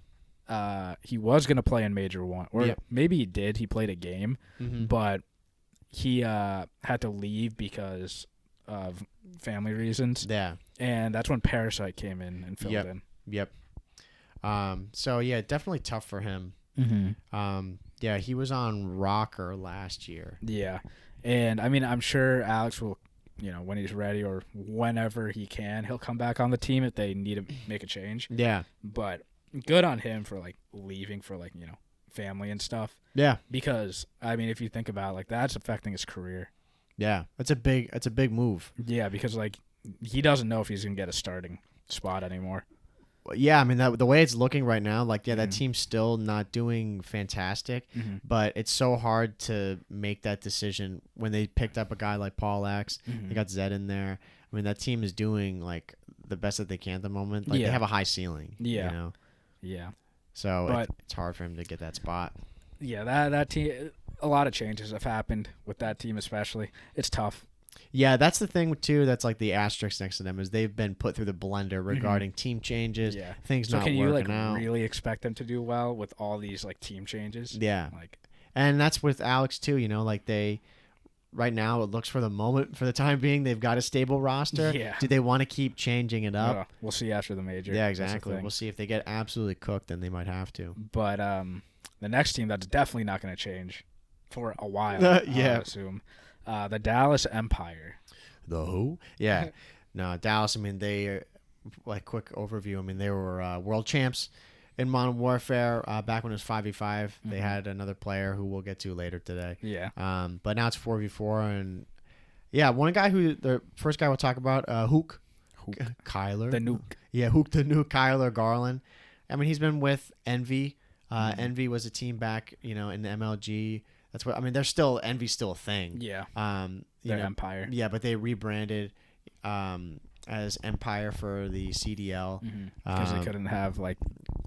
He was going to play in Major 1. Or maybe he did. He played a game. Mm-hmm. But he had to leave because of family reasons. Yeah. And that's when Parasite came in and filled in. Yep. So, yeah, definitely tough for him. Mm-hmm. Yeah, he was on Rocker last year. Yeah. And, I mean, I'm sure Alex will, when he's ready or whenever he can, he'll come back on the team if they need to make a change. Yeah. But good on him for, leaving for, family and stuff. Yeah. Because, I mean, if you think about it, that's affecting his career. Yeah. That's a big move. Yeah, because, he doesn't know if he's going to get a starting spot anymore. Yeah, I mean, the way it's looking right now, that team's still not doing fantastic, but it's so hard to make that decision when they picked up a guy like Paul X. They got Zed in there. I mean, that team is doing, the best that they can at the moment. They have a high ceiling. Yeah. Yeah. So it's hard for him to get that spot. Yeah, that team, a lot of changes have happened with that team especially. It's tough. Yeah, that's the thing, too, that's the asterisk next to them is they've been put through the blender regarding team changes, things not working out. So can you, really expect them to do well with all these, team changes? Yeah. And that's with Alex, too, they... Right now, it looks for the time being, they've got a stable roster. Yeah. Do they want to keep changing it up? We'll see after the major. Yeah, exactly. We'll see if they get absolutely cooked, then they might have to. But the next team that's definitely not going to change for a while, I assume. The Dallas Empire. The who? Yeah. No, Dallas, I mean, they, quick overview, I mean, they were world champs in Modern Warfare back when it was 5v5. They had another player who we'll get to later today. Yeah. But now it's 4v4. And, one guy the first guy we'll talk about, Hook. Kyler. The Nuke. Yeah, Hook the Nuke, Kyler Garland. I mean, he's been with Envy. Envy was a team back, in the MLG. That's what I mean. Envy's still a thing. Yeah. They're Empire. Yeah, but they rebranded as Empire for the CDL because they couldn't have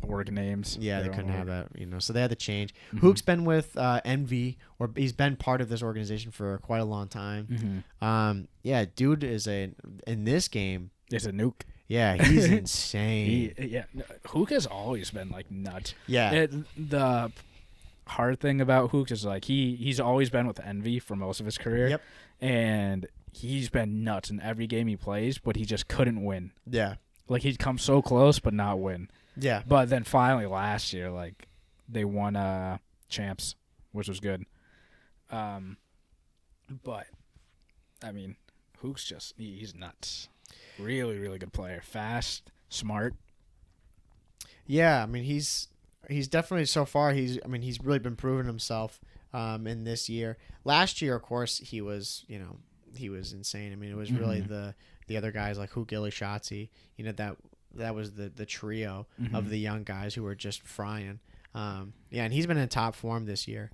org names. Yeah, they couldn't have that. So they had to change. Hook's been with Envy, or he's been part of this organization for quite a long time. Yeah, dude is in this game. Is a nuke. Yeah, he's insane. Hook has always been nuts. Yeah. The hard thing about Hooks is he's always been with Envy for most of his career. Yep. And he's been nuts in every game he plays, but he just couldn't win. Yeah. He'd come so close but not win. Yeah. But then finally last year, they won champs, which was good. But I mean, Hooks he's nuts. Really, really good player. Fast, smart. Yeah, I mean he's definitely so far he's really been proving himself in this year. Last year, of course, he was insane. I mean, it was really the other guys like Hook, Illy, Shotzi. That was the trio of the young guys who were just frying. And he's been in top form this year.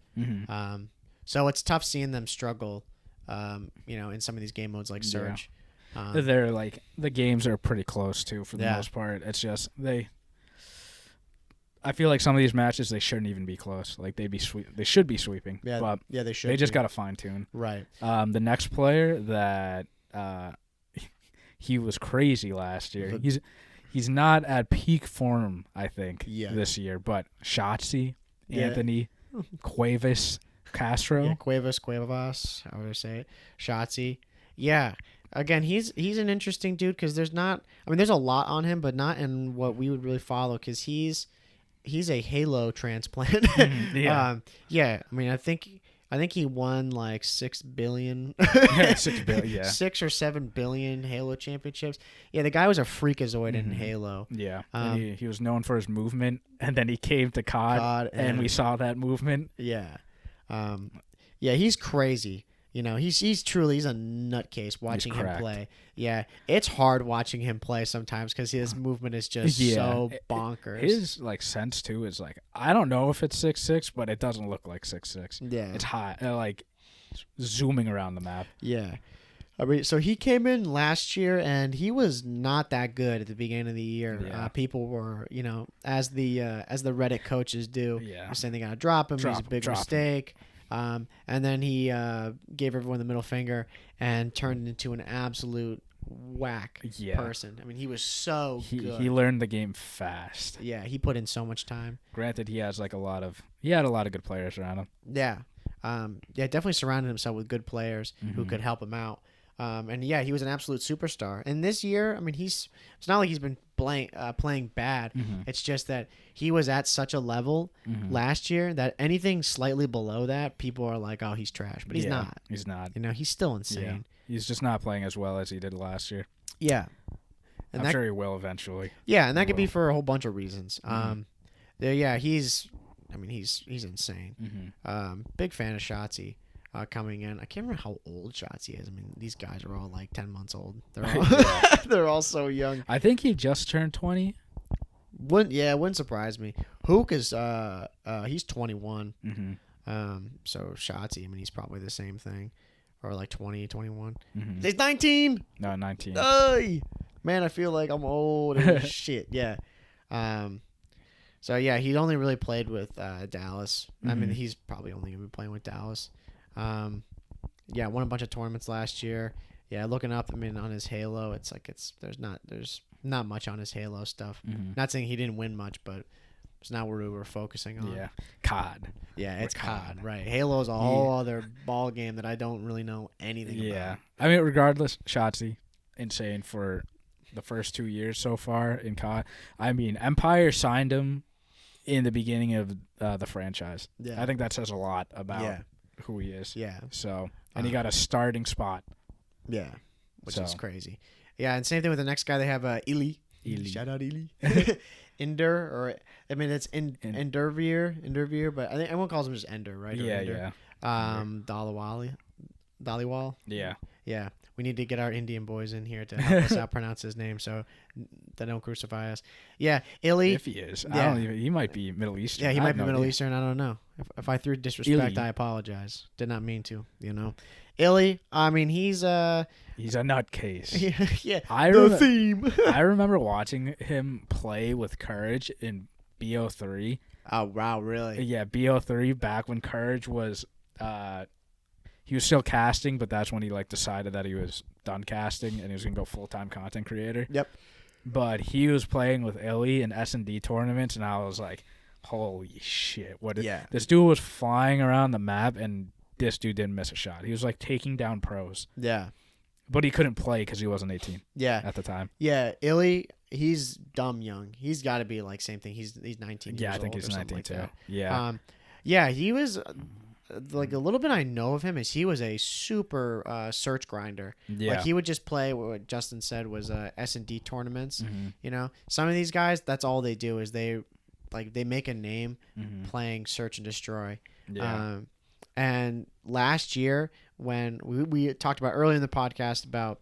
So it's tough seeing them struggle. In some of these game modes like Surge. They're the games are pretty close too for the most part. It's just I feel like some of these matches they shouldn't even be close. They should be sweeping. Yeah, but they should. They just got to fine tune. Right. The next player that he was crazy last year. He's not at peak form, I think, this year. But Shotzi, Anthony, Cuevas, Castro. Yeah, Cuevas, how would I say it? Shotzi. Yeah. Again, he's an interesting dude because there's a lot on him, but not in what we would really follow because he's a Halo transplant. I mean, I think he won 6 billion, 6 billion, 6 or 7 billion Halo championships. Yeah, the guy was a freakazoid in Halo. Yeah, and he was known for his movement, and then he came to COD and we saw that movement. Yeah, he's crazy. He's truly a nutcase watching him play. Yeah, it's hard watching him play sometimes because his movement is just so bonkers. His sense too is I don't know if it's 6'6", but it doesn't look like 6'6". Yeah, it's high, zooming around the map. Yeah, I mean, so he came in last year and he was not that good at the beginning of the year. Yeah. People were, as the Reddit coaches do, saying they gotta drop him. He's a big mistake. And then he gave everyone the middle finger and turned into an absolute whack Yeah. person. I mean, he was so good. He learned the game fast. Yeah, he put in so much time. Granted, he had a lot of good players around him. Yeah. Definitely surrounded himself with good players who could help him out. And yeah, he was an absolute superstar. And this year, I mean, it's not like he's been playing bad. It's just that he was at such a level last year that anything slightly below that, people are like, oh, he's trash. But he's not. He's not. You know, he's still insane. Yeah. He's just not playing as well as he did last year. Yeah. And I'm sure he will eventually. Yeah, and that could be for a whole bunch of reasons. He's insane. Big fan of Shotzi. Coming in, I can't remember how old Shotzi is. I mean, these guys are all like 10 months old. They're all they're all so young. I think he just turned 20. Wouldn't surprise me. Hook is he's 21. So Shotzi, I mean, he's probably the same thing, or like 20, 21. He's 19. No, 19. Ay! Man, I feel like I'm old as shit. Yeah. So yeah, he only really played with Dallas. I mean, he's probably only gonna be playing with Dallas. Won a bunch of tournaments last year. Yeah, looking up, I mean, on his Halo, it's like there's not much on his Halo stuff. Not saying he didn't win much, but it's not where we were focusing on. Yeah, COD. Yeah, it's COD, right? Halo's a whole other ball game that I don't really know anything about. Yeah, I mean, regardless, Shotzi, insane for the first 2 years so far in COD. I mean, Empire signed him in the beginning of the franchise. Yeah, I think that says a lot about who he is. Yeah. So, and he got a starting spot. Yeah, which is crazy. Yeah, and same thing with the next guy. They have Ili. Shout out Ili. It's Enderveer, but I think everyone calls him just Ender, right? Yeah. Dhaliwal. Yeah. Yeah. We need to get our Indian boys in here to help us out pronounce his name so they don't crucify us. Yeah, Ili. If he is. Yeah. He might be Middle Eastern. Yeah, he might be Middle Eastern. I don't know. If I threw disrespect, I apologize. Did not mean to, you know. Ili, I mean, he's a nutcase. Yeah. Theme. I remember watching him play with Courage in BO3. Oh, wow, really? Yeah, BO3 back when Courage was he was still casting, but that's when he decided that he was done casting and he was gonna go full-time content creator. Yep. But he was playing with Illy in S&D tournaments, and I was like, "Holy shit!" This dude was flying around the map, and this dude didn't miss a shot. He was taking down pros. Yeah. But he couldn't play because he wasn't 18. Yeah. At the time. Yeah, Illy, he's dumb young. He's got to be same thing. He's 19 years old. Yeah, I think he's 19 too. Yeah. He was. A little bit I know of him is he was a super search grinder. Yeah. He would just play what Justin said was S&D tournaments. You know, some of these guys, that's all they do is they make a name playing search and destroy. Yeah. And last year when we talked about earlier in the podcast about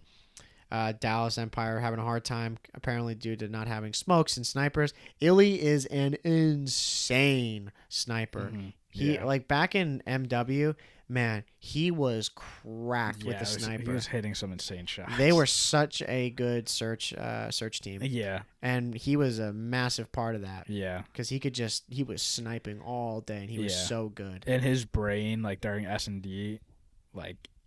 Dallas Empire having a hard time apparently due to not having smokes and snipers, Illy is an insane sniper. He back in MW, man, he was cracked with the sniper. He was hitting some insane shots. They were such a good search team. Yeah. And he was a massive part of that. Yeah. Because he was sniping all day and he was so good. And his brain, during S&D,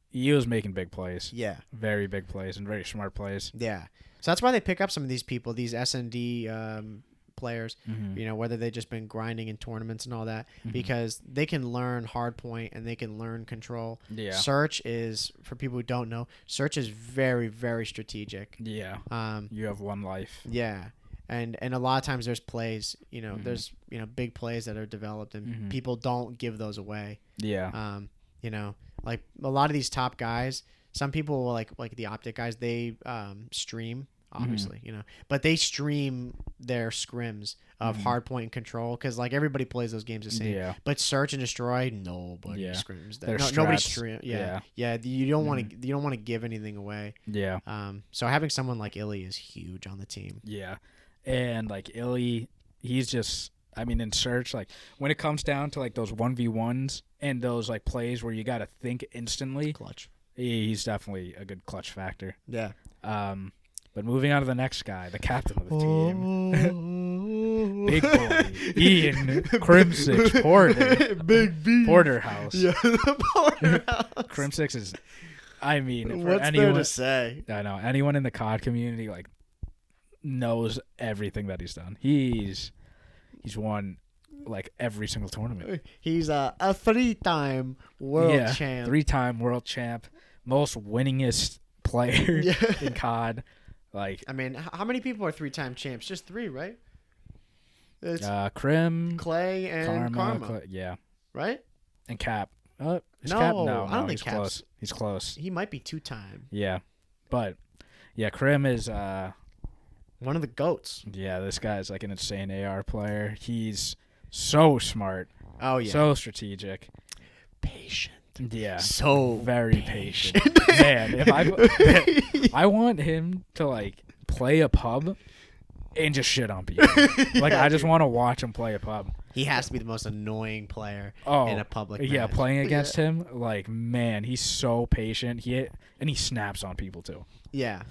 he was making big plays. Yeah. Very big plays and very smart plays. Yeah. So that's why they pick up some of these people, these S&D players, you know, whether they've just been grinding in tournaments and all that, because they can learn hardpoint and they can learn control. Yeah. Search is, for people who don't know, search is very, very strategic. Yeah. You have one life. Yeah. And a lot of times there's plays, you know, there's, you know, big plays that are developed and people don't give those away. Yeah. You know, a lot of these top guys, some people will like the Optic guys, they stream. Obviously, you know, but they stream their scrims of hardpoint and control because everybody plays those games the same. Yeah. But search and destroy, nobody scrims that. No, nobody stream. Yeah. You don't want to give anything away. Yeah. So having someone like Illy is huge on the team. Yeah, and Illy, he's just. I mean, in search, when it comes down to those 1v1s and those plays where you got to think instantly, clutch. He's definitely a good clutch factor. Yeah. But moving on to the next guy, the captain of the team. Big boy. Ian Crimsix Porter. Big B. Porterhouse. Yeah, Porterhouse. Crimsix is I mean, for what's anyone, there to say? I know anyone in the COD community like knows everything that he's done. He's won like every single tournament. He's a 3-time world champ. 3-time world champ, most winningest player in COD. Like, I mean, how many people are 3-time champs? Just 3, right? It's Krim, Clay, and Karma. Yeah, right? And Cap. No, Cap? I don't think he's Cap's close. He's close. He might be 2-time. Yeah, but yeah, Krim is one of the GOATs. Yeah, this guy's like an insane AR player. He's so smart. Oh yeah. So strategic. Patient. Yeah. So very patient. Man, if I want him to like play a pub and just shit on people. Like I just want to watch him play a pub. He has to be the most annoying player in a public match. Yeah, playing against him, like man, he's so patient. He snaps on people too. Yeah.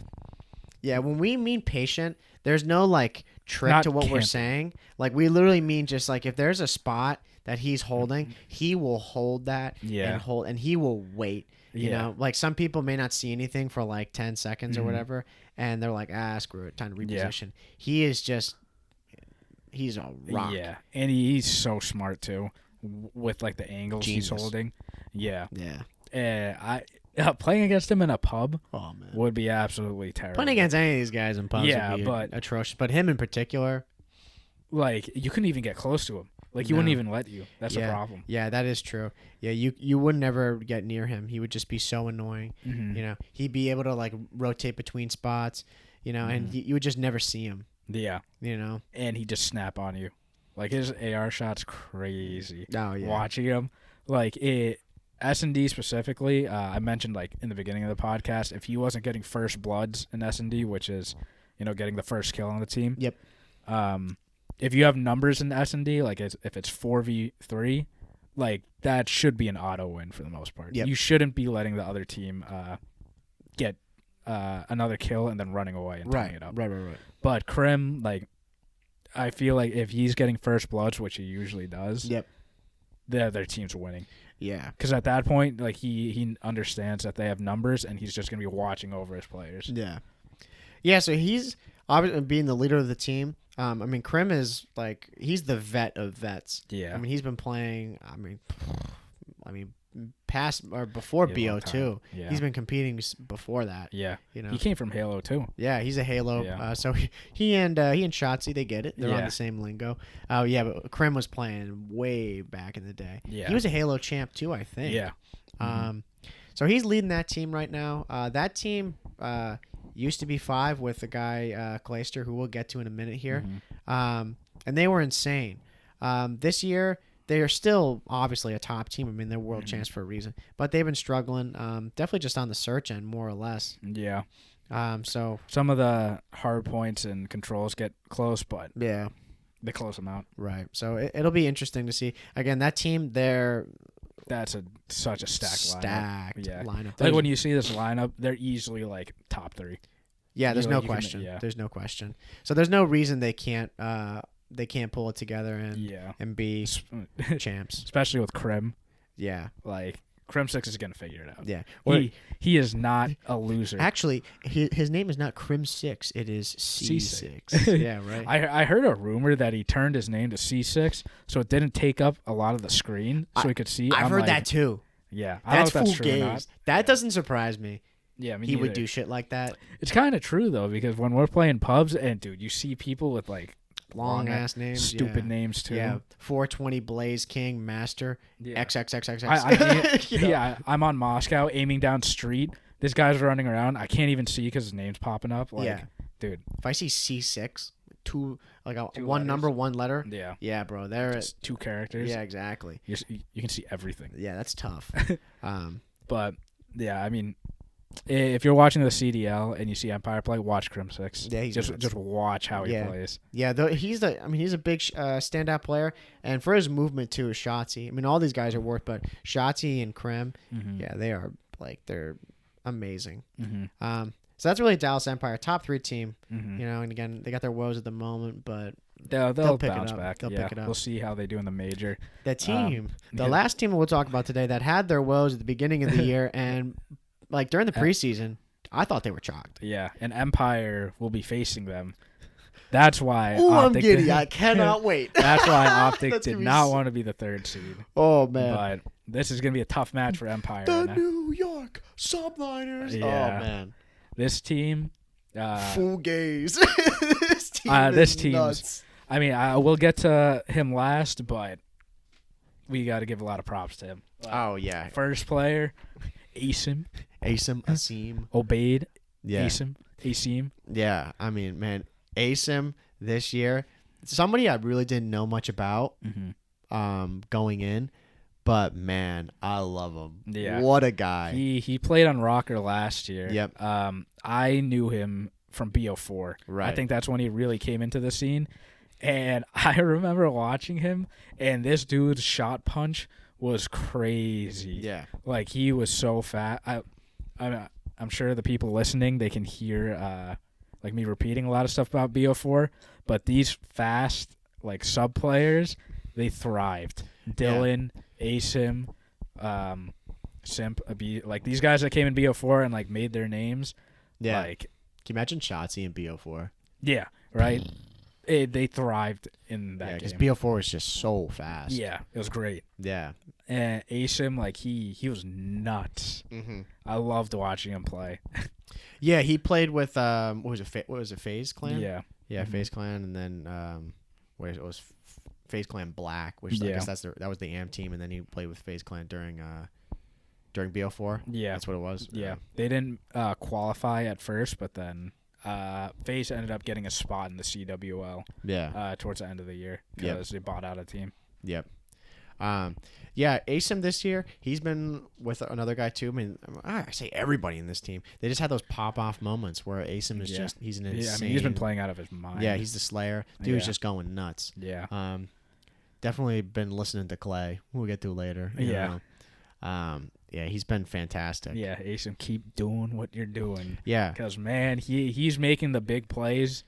Yeah, when we mean patient, there's no like trick Not to what camping. we're saying. Like we literally mean just like if there's a spot that he's holding, he will hold that and he will wait. You know, like some people may not see anything for like 10 seconds or whatever, and they're like, screw it, time to reposition. Yeah. He is just, he's a rock. Yeah, and he's so smart too, with like the angles he's holding. Yeah. Yeah. Playing against him in a pub man. would be absolutely terrible. Playing against any of these guys in pubs would be but atrocious. But him in particular, like you couldn't even get close to him. Like he wouldn't even let you. That's the problem. Yeah, that is true. Yeah, you would never get near him. He would just be so annoying. Mm-hmm. You know, he'd be able to like rotate between spots. You know, and you would just never see him. Yeah. You know, and he'd just snap on you. Like his AR shot's crazy. Oh yeah. Watching him, like S&D specifically, I mentioned like in the beginning of the podcast, if he wasn't getting first bloods in S&D, which is, getting the first kill on the team. Yep. If you have numbers in S&D, like if it's 4v3, like that should be an auto win for the most part. Yep. You shouldn't be letting the other team get another kill and then running away and tying it up. Right. But Krim, like, I feel like if he's getting first bloods, which he usually does, the other team's winning. Yeah. Because at that point, like he understands that they have numbers and he's just gonna be watching over his players. Yeah. Yeah. So he's obviously being the leader of the team. I mean, Krim is like he's the vet of vets. Yeah. I mean, he's been playing. I mean, past or before BO2. Yeah. He's been competing before that. Yeah. You know, he came from Halo too. Yeah, he's a Halo. Yeah. So he and Shotzi, they get it. They're on the same lingo. Oh yeah, but Krim was playing way back in the day. Yeah. He was a Halo champ too, I think. Yeah. So he's leading that team right now. That team used to be 5 with the guy Clayster, who we'll get to in a minute here. And they were insane. This year they are still obviously a top team. I mean, they're world champs for a reason, but they've been struggling. Definitely just on the search end, more or less. Yeah. So some of the hard points and controls get close, but yeah, they close them out. Right. So it'll be interesting to see. Again, that team, that's such a stacked lineup. Like when you see this lineup, they're easily like top 3. Yeah, there's no question. There's no question. So there's no reason they can't pull it together and be champs. Especially with Krim. Yeah. Like Krim 6 is gonna figure it out. Yeah. He is not a loser. Actually, his name is not Krim 6. It is C6. Yeah, right. I heard a rumor that he turned his name to C6 so it didn't take up a lot of the screen so he could see. I've heard that too. Yeah. That's full gaze. That doesn't surprise me. Yeah, he would do shit like that. It's kind of true though, because when we're playing pubs, and dude, you see people with like long ass names, stupid names too. Yeah, 420 Blaze King Master XXXXX. I'm on Moscow aiming down street. This guy's running around. I can't even see because his name's popping up. Like, dude, if I see C6, two letters. number, 1 letter. Yeah, bro. There are 2 characters. Yeah, exactly. You can see everything. Yeah, that's tough. But yeah, I mean, if you're watching the CDL and you see Empire play, watch Krim 6. Yeah, just watch how he plays. Yeah, he's a big standout player, and for his movement too is Shotzi. I mean, all these guys are worth, but Shotzi and Krim, they are they're amazing. So that's really Dallas Empire top 3 team. You know, and again, they got their woes at the moment, but they'll bounce back. They'll pick it up. We'll see how they do in the major. The team, the last team we'll talk about today that had their woes at the beginning of the year and like during the preseason, I thought they were chalked. Yeah, and Empire will be facing them. That's why. Oh, I'm giddy! I cannot wait. That's why Optic did not want to be the 3rd seed. Oh man! But this is gonna be a tough match for Empire. The New York Subliners. Yeah. Oh man! This team. Full gaze. This team's nuts. I mean, we'll get to him last, but we got to give a lot of props to him. Oh yeah. First player, Asim. Obaid. Yeah. Asim. Yeah. I mean, man, Asim this year, somebody I really didn't know much about going in, but man, I love him. Yeah. What a guy. He played on Rocker last year. Yep. I knew him from BO4. Right. I think that's when he really came into the scene. And I remember watching him, and this dude's shot punch was crazy. Yeah. Like, he was so fast. I'm sure the people listening, they can hear like me repeating a lot of stuff about BO4, but these fast, like, sub players, they thrived. Dylan, Asim, Simp, like, these guys that came in BO4 and, like, made their names. Yeah. Like, can you imagine Shotzi in BO4? Yeah, right? They thrived in that game. Because BO4 was just so fast. Yeah, it was great. Yeah. And Asim, like, he was nuts. Mm-hmm. I loved watching him play. Yeah, he played with what was it, FaZe Clan? Yeah. Yeah, FaZe Clan, and then it was FaZe Clan Black, which I guess that was the AM team, and then he played with FaZe Clan during BO4. Yeah, that's what it was. Yeah, they didn't qualify at first, but then FaZe ended up getting a spot in the CWL. Yeah, towards the end of the year because they bought out a team. Yep. Yeah, Asim this year, he's been with another guy too. I mean, I say everybody in this team. They just had those pop-off moments where Asim is he's an insane. I mean, he's been playing out of his mind. Yeah, he's the Slayer. Dude's just going nuts. Yeah. Definitely been listening to Clay. We'll get to later. You know. Yeah, he's been fantastic. Yeah, Asim, keep doing what you're doing. Yeah. Because, man, he's making the big plays,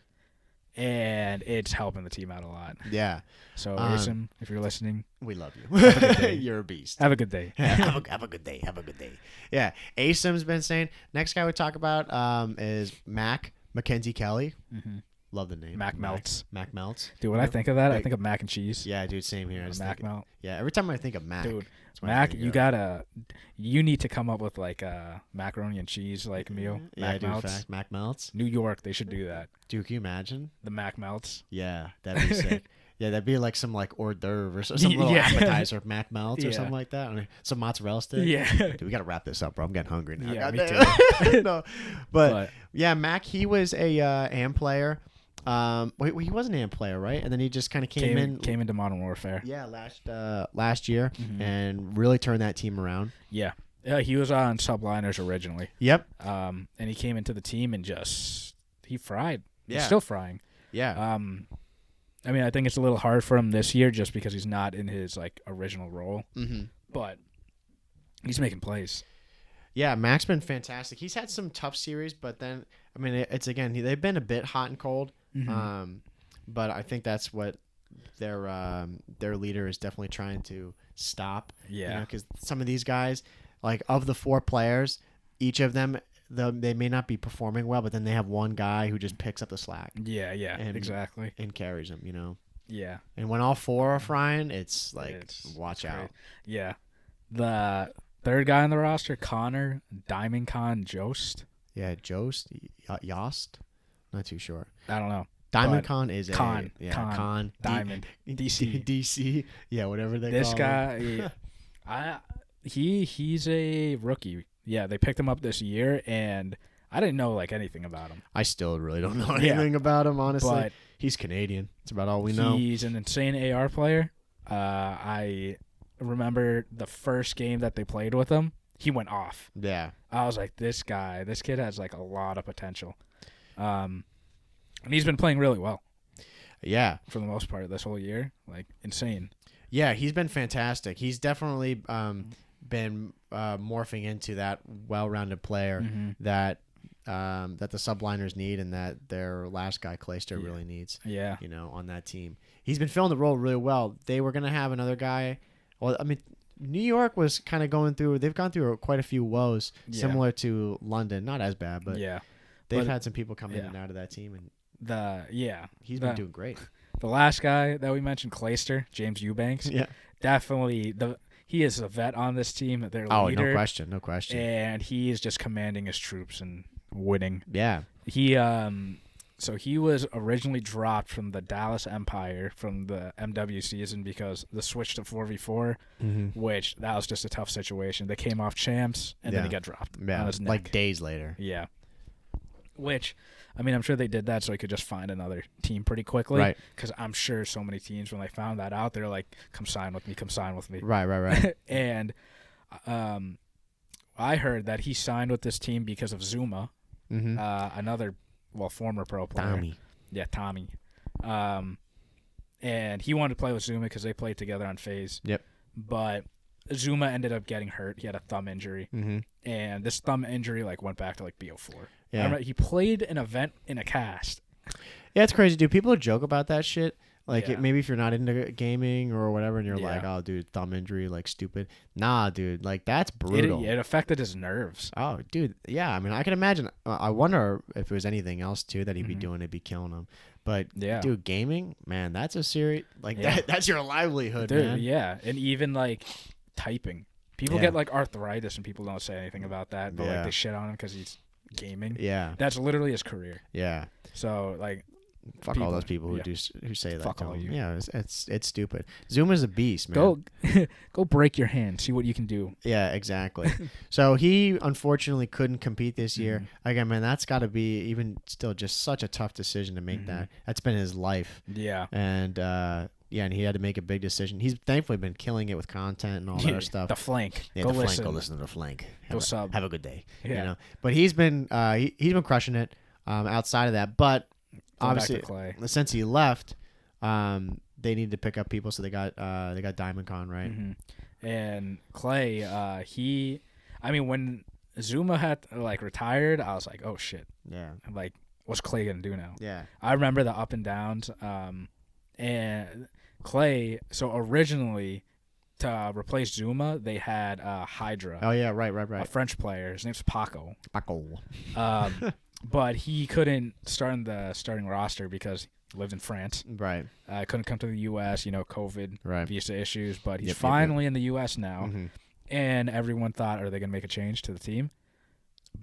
and it's helping the team out a lot. Yeah. So, Asim, if you're listening, we love you. You're a beast. Have a good day. have a good day. Have a good day. Yeah. Asim's been saying. Next guy we talk about is Mackenzie Kelly. Mm-hmm. Love the name. Mac Melts. Mac Melts. Dude, when I think of that, I think of mac and cheese. Yeah, dude, same here. Mac Melt. Yeah, every time I think of Mac. Dude, Mac, you need to come up with like a macaroni and cheese like meal. Yeah, Mac Melts. Mac Melts. New York, they should do that. Dude, can you imagine? The Mac Melts. Yeah, that'd be sick. Yeah, that'd be like some like hors d'oeuvre or some little appetizer of Mac Melts or something like that. I mean, some mozzarella stick. Yeah. Dude, we got to wrap this up, bro. I'm getting hungry now. Yeah, me too. No. But yeah, Mac, he was a AM player. He was an AM player, right? And then he just kind of came into Modern Warfare. Yeah, last year and really turned that team around. Yeah. Yeah, he was on Subliners originally. Yep. And he came into the team and he fried. Yeah. He's still frying. Yeah. I mean, I think it's a little hard for him this year just because he's not in his like original role. Mm-hmm. But he's making plays. Yeah, Mac's been fantastic. He's had some tough series, but then I mean, it's again they've been a bit hot and cold. Mm-hmm. But I think that's what their leader is definitely trying to stop. Yeah, because some of these guys, like of the 4 players, each of them they may not be performing well, but then they have one guy who just picks up the slack. Yeah, exactly, and carries them. You know. Yeah, and when all 4 are frying, it's like watch out. Yeah, the third guy on the roster, Connor Diamond Con Jost. Yeah, Jost, Yost. Not too sure. I don't know. Diamond Con is Con. Diamond. DC. DC. Yeah, whatever they call this guy, he's a rookie. Yeah, they picked him up this year, and I didn't know like anything about him. I still really don't know anything about him, honestly. But he's Canadian. That's about all we know. He's an insane AR player. I remember the first game that they played with him. He went off. Yeah. I was like, this kid has like a lot of potential. And he's been playing really well. Yeah. For the most part this whole year. Like, insane. Yeah, he's been fantastic. He's definitely been morphing into that well-rounded player that the subliners need and that their last guy, Clayster, really needs. Yeah. You know, on that team. He's been filling the role really well. They were going to have another guy. Well, I mean, New York was kind of going through. They've gone through quite a few woes, similar to London. Not as bad, but they've had some people come in and out of that team, and he's been doing great. The last guy that we mentioned, Clayster, James Eubanks, definitely he is a vet on this team. Their leader. No question. And he is just commanding his troops and winning. Yeah. So he was originally dropped from the Dallas Empire from the MW season because the switch to 4v4, which that was just a tough situation. They came off champs, and then he got dropped on his neck. Like days later. Yeah. Which, I mean, I'm sure they did that so he could just find another team pretty quickly. Right. Because I'm sure so many teams, when they found that out, they're like, come sign with me, come sign with me. Right. And I heard that he signed with this team because of Zuma, another former pro player. Tommy. Yeah, Tommy. And he wanted to play with Zuma because they played together on FaZe. Yep. But Zuma ended up getting hurt. He had a thumb injury. And this thumb injury went back to BO4. Yeah. I remember he played an event in a cast. Yeah, it's crazy, dude. People joke about that shit. Maybe if you're not into gaming or whatever, and you're like, oh, dude, thumb injury, stupid. Nah, dude, that's brutal. It affected his nerves. Oh, dude, yeah. I mean, I can imagine. I wonder if there was anything else too that he'd be doing. It'd be killing him. But dude, gaming, man, that's a serious that's your livelihood, dude, man. Yeah, and even typing. People get arthritis, and people don't say anything about that, but they shit on him because he's gaming. Yeah, that's literally his career. Yeah. So fuck all those people who say that. Fuck all you. Yeah, it's stupid. Zuma's a beast, man. Go break your hand. See what you can do. Yeah, exactly. So he unfortunately couldn't compete this year. Again, man, that's got to be even still just such a tough decision to make. That's been his life. Yeah. And and he had to make a big decision. He's thankfully been killing it with content and all that other stuff. The Flank. Yeah, Go Flank. Go listen to the Flank. Have a good day. Yeah. But he's been crushing it outside of that. But obviously, since he left, they needed to pick up people, so they got Diamond Con, right? And Clay, when Zuma had retired, I was like, oh shit. Yeah. What's Clay gonna do now? Yeah. I remember the up and downs. And Clay. So originally, to replace Zuma, they had Hydra. Oh yeah, right. A French player. His name's Paco. Paco. But he couldn't start in the starting roster because he lived in France. Right. Couldn't come to the U.S., COVID, visa issues. But he's finally in the U.S. now. And everyone thought, are they going to make a change to the team?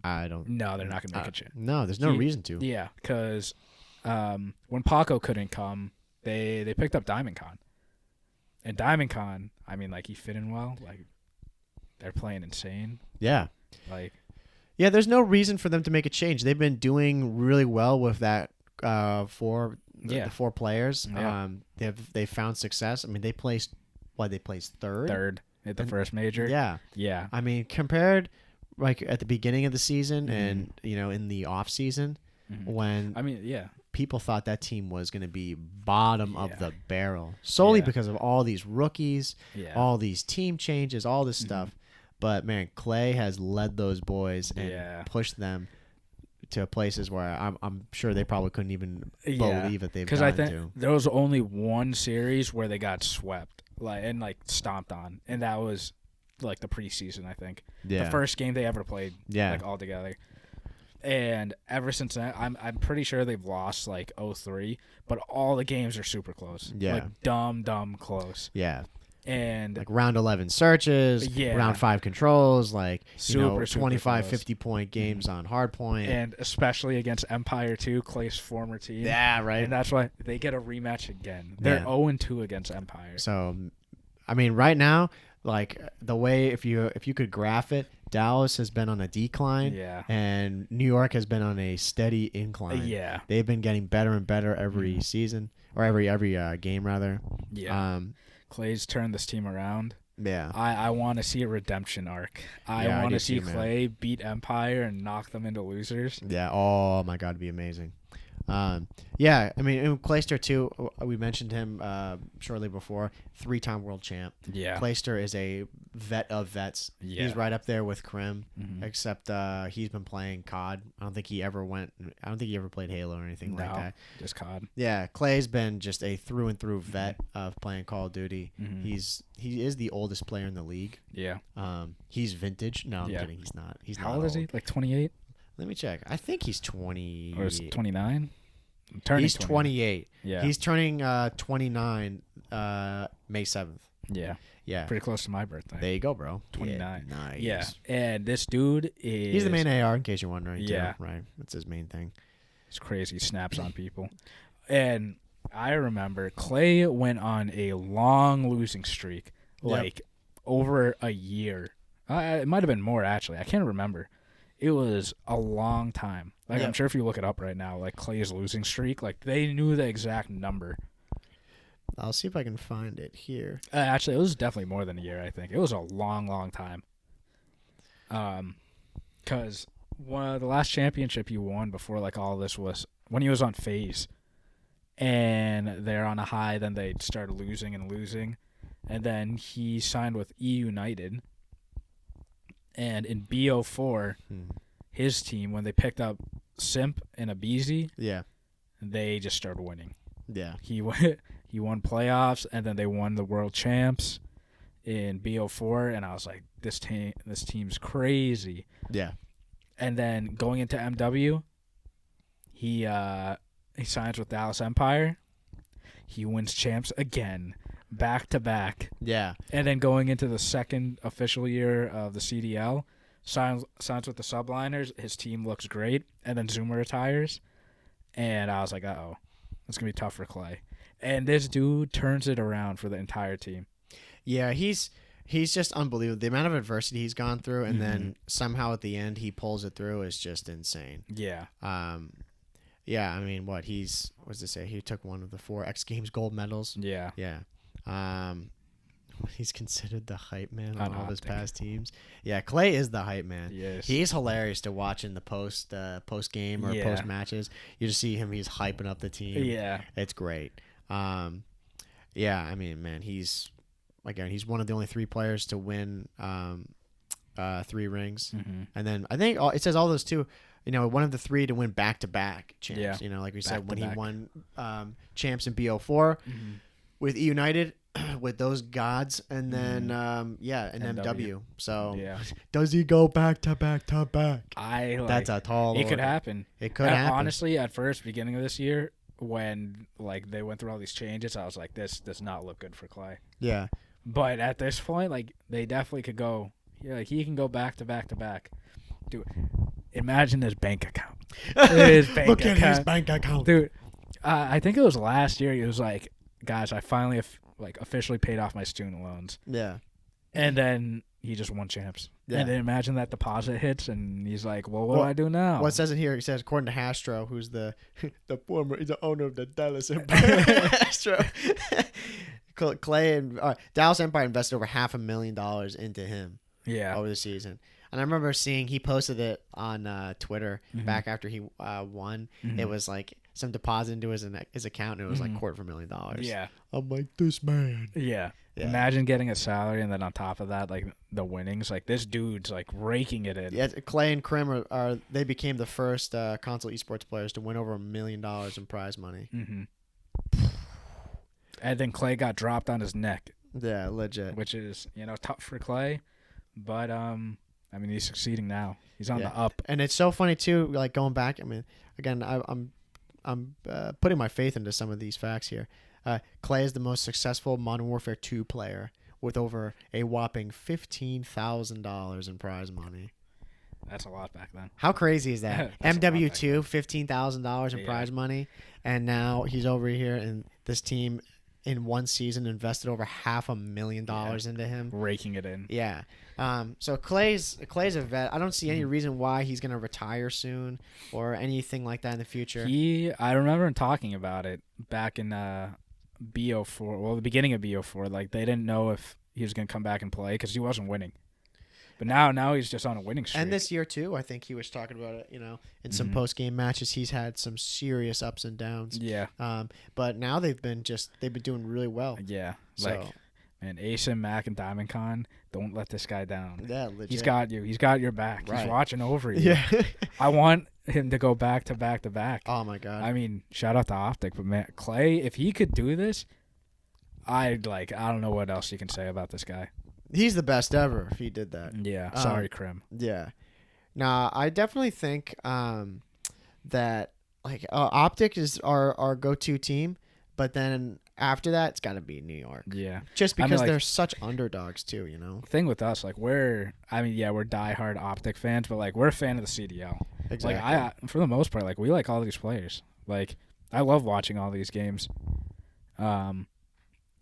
I don't. No, they're not going to make a change. No, there's no reason to. Yeah, because when Paco couldn't come, they picked up Diamond Con. And Diamond Con, he fit in well. They're playing insane. Yeah. Yeah, there's no reason for them to make a change. They've been doing really well with that the four players. Yeah. They found success. They placed third. Third at the first major. Yeah. Yeah. Compared at the beginning of the season and in the off season when people thought that team was going to be bottom of the barrel solely because of all these rookies, all these team changes, all this stuff. But, man, Clay has led those boys and pushed them to places where I'm sure they probably couldn't even believe that they've gotten to. Because I think there was only one series where they got swept and stomped on, and that was, the preseason, I think. Yeah. The first game they ever played, all together. And ever since then, I'm pretty sure they've lost, 0-3, but all the games are super close. Yeah. Dumb close. Yeah. And round 11 searches, round 5 controls, super 25, 50-point games on hardpoint. And especially against Empire 2, Clay's former team. Yeah, right. And that's why they get a rematch again. They're 0-2 against Empire. So, right now, the way, if you could graph it, Dallas has been on a decline, and New York has been on a steady incline. Yeah. They've been getting better and better every season, or every game, rather. Yeah. Clay's turned this team around. Yeah. I want to see a redemption arc. I want to see Clay beat Empire and knock them into losers. Yeah. Oh, my God, it'd be amazing. Yeah, I mean, and Clayster too. We mentioned him shortly before. 3-time world champ. Yeah. Clayster is a vet of vets. Yeah. He's right up there with Krim, Mm-hmm. except he's been playing COD. I don't think he ever played Halo or anything like that. Just COD. Yeah, Clay's been just a through and through vet of playing Call of Duty. Mm-hmm. He is the oldest player in the league. Yeah. He's vintage. No, I'm kidding. He's not. He's How not old is he? Like 28? Let me check. I think he's 20. Or is it 29? He's 28. Yeah. He's turning 29 May 7th. Yeah. Yeah. Pretty close to my birthday. There you go, bro. 29. Yeah, nice. Yeah. And this dude is... He's the main AR, in case you're wondering. Yeah. Too. Right. That's his main thing. It's crazy. He snaps on people. And I remember Clay went on a long losing streak. Like, over a year. It might have been more, actually. I can't remember. It was a long time. Like, I'm sure if you look it up right now, like, Clay's losing streak, like, they knew the exact number. I'll see if I can find it here. Actually, it was definitely more than a year, I think. It was a long, long time. Because the last championship he won before, like, all this was when he was on FaZe. And they're on a high, then they started losing and losing. And then he signed with E United. And in BO4, his team, when they picked up Simp and Abizi, they just started winning. Yeah. He won playoffs, and then they won the world champs in BO4, and I was like, this team's crazy. Yeah. And then going into MW, he signs with Dallas Empire. He wins champs again, back to back. Yeah. And then going into the second official year of the CDL, signs with the Subliners. His team looks great. And then Zuma retires. And I was like, uh-oh, it's going to be tough for Clay. And this dude turns it around for the entire team. Yeah, he's just unbelievable. The amount of adversity he's gone through, and then somehow at the end he pulls it through is just insane. Yeah. Yeah, I mean, what does it say? He took one of the 4 X Games gold medals. Yeah. Yeah. He's considered the hype man on all his past teams. Yeah, Clay is the hype man. Yes. He's hilarious to watch in the post game or post matches. You just see him, he's hyping up the team. Yeah. It's great. Yeah, I mean, man, he's one of the only 3 players to win 3 rings. Mm-hmm. And then I think it says all those too. You know, one of the 3 to win back-to-back champs. Yeah. You know, like we said, when he won champs in BO4 with E United, with those gods, and then MW. So does he go back-to-back? That's a tall order. It could happen. It could happen. Honestly, at first, beginning of this year, when like they went through all these changes, I was like, this does not look good for Clay. Yeah. But at this point, like, they definitely could go. Yeah, like, he can go back-to-back. Dude, imagine his bank account. Look at his bank account. Dude, I think it was last year. He was like, guys, I finally officially paid off my student loans. Yeah. And then he just won champs. Yeah. And then imagine that deposit hits, and he's like, well, what do I do now? Well, it says in here, it says, according to Hastro, who's the owner of the Dallas Empire. Hastro. Clay and Dallas Empire invested over $500,000 into him. Yeah. Over the season. And I remember seeing, he posted it on Twitter back after he won. Mm-hmm. It was like some deposit into his account, and it was like $250,000. Yeah. I'm like, this man. Yeah. Imagine getting a salary, and then on top of that, like, the winnings. Like, this dude's, like, raking it in. Yeah, Clay and Krim they became the first console esports players to win over $1 million in prize money. Mm-hmm. And then Clay got dropped on his neck. Yeah, legit. Which is, tough for Clay. But, I mean, he's succeeding now. He's on the up. And it's so funny, too, like, going back. I mean, again, I'm putting my faith into some of these facts here. Clay is the most successful Modern Warfare 2 player with over a whopping $15,000 in prize money. That's a lot back then. How crazy is that? MW2, $15,000 in prize money. And now he's over here, and this team in one season invested over $500,000 into him. Raking it in. Yeah. So Clay's a vet. I don't see any reason why he's going to retire soon or anything like that in the future. I remember him talking about it back in BO4. Well, the beginning of BO4. Like, they didn't know if he was going to come back and play because he wasn't winning. But now he's just on a winning streak. And this year too, I think he was talking about it. In some post game matches, he's had some serious ups and downs. Yeah. But now they've been doing really well. Yeah. So, man, Asim, Mac, and Diamond Con, don't let this guy down. Yeah, legit. He's got you. He's got your back. Right. He's watching over you. Yeah. I want him to go back to back to back. Oh my God. I mean, shout out to Optic, but man, Clay, if he could do this, I don't know what else you can say about this guy. He's the best ever if he did that. Yeah. Sorry, Krim. Yeah. Nah, I definitely think that Optic is our go-to team, but then after that, it's got to be New York. Yeah. Just because they're such underdogs too, Thing with us, we're diehard Optic fans, but we're a fan of the CDL. Exactly. For the most part, we like all these players. I love watching all these games.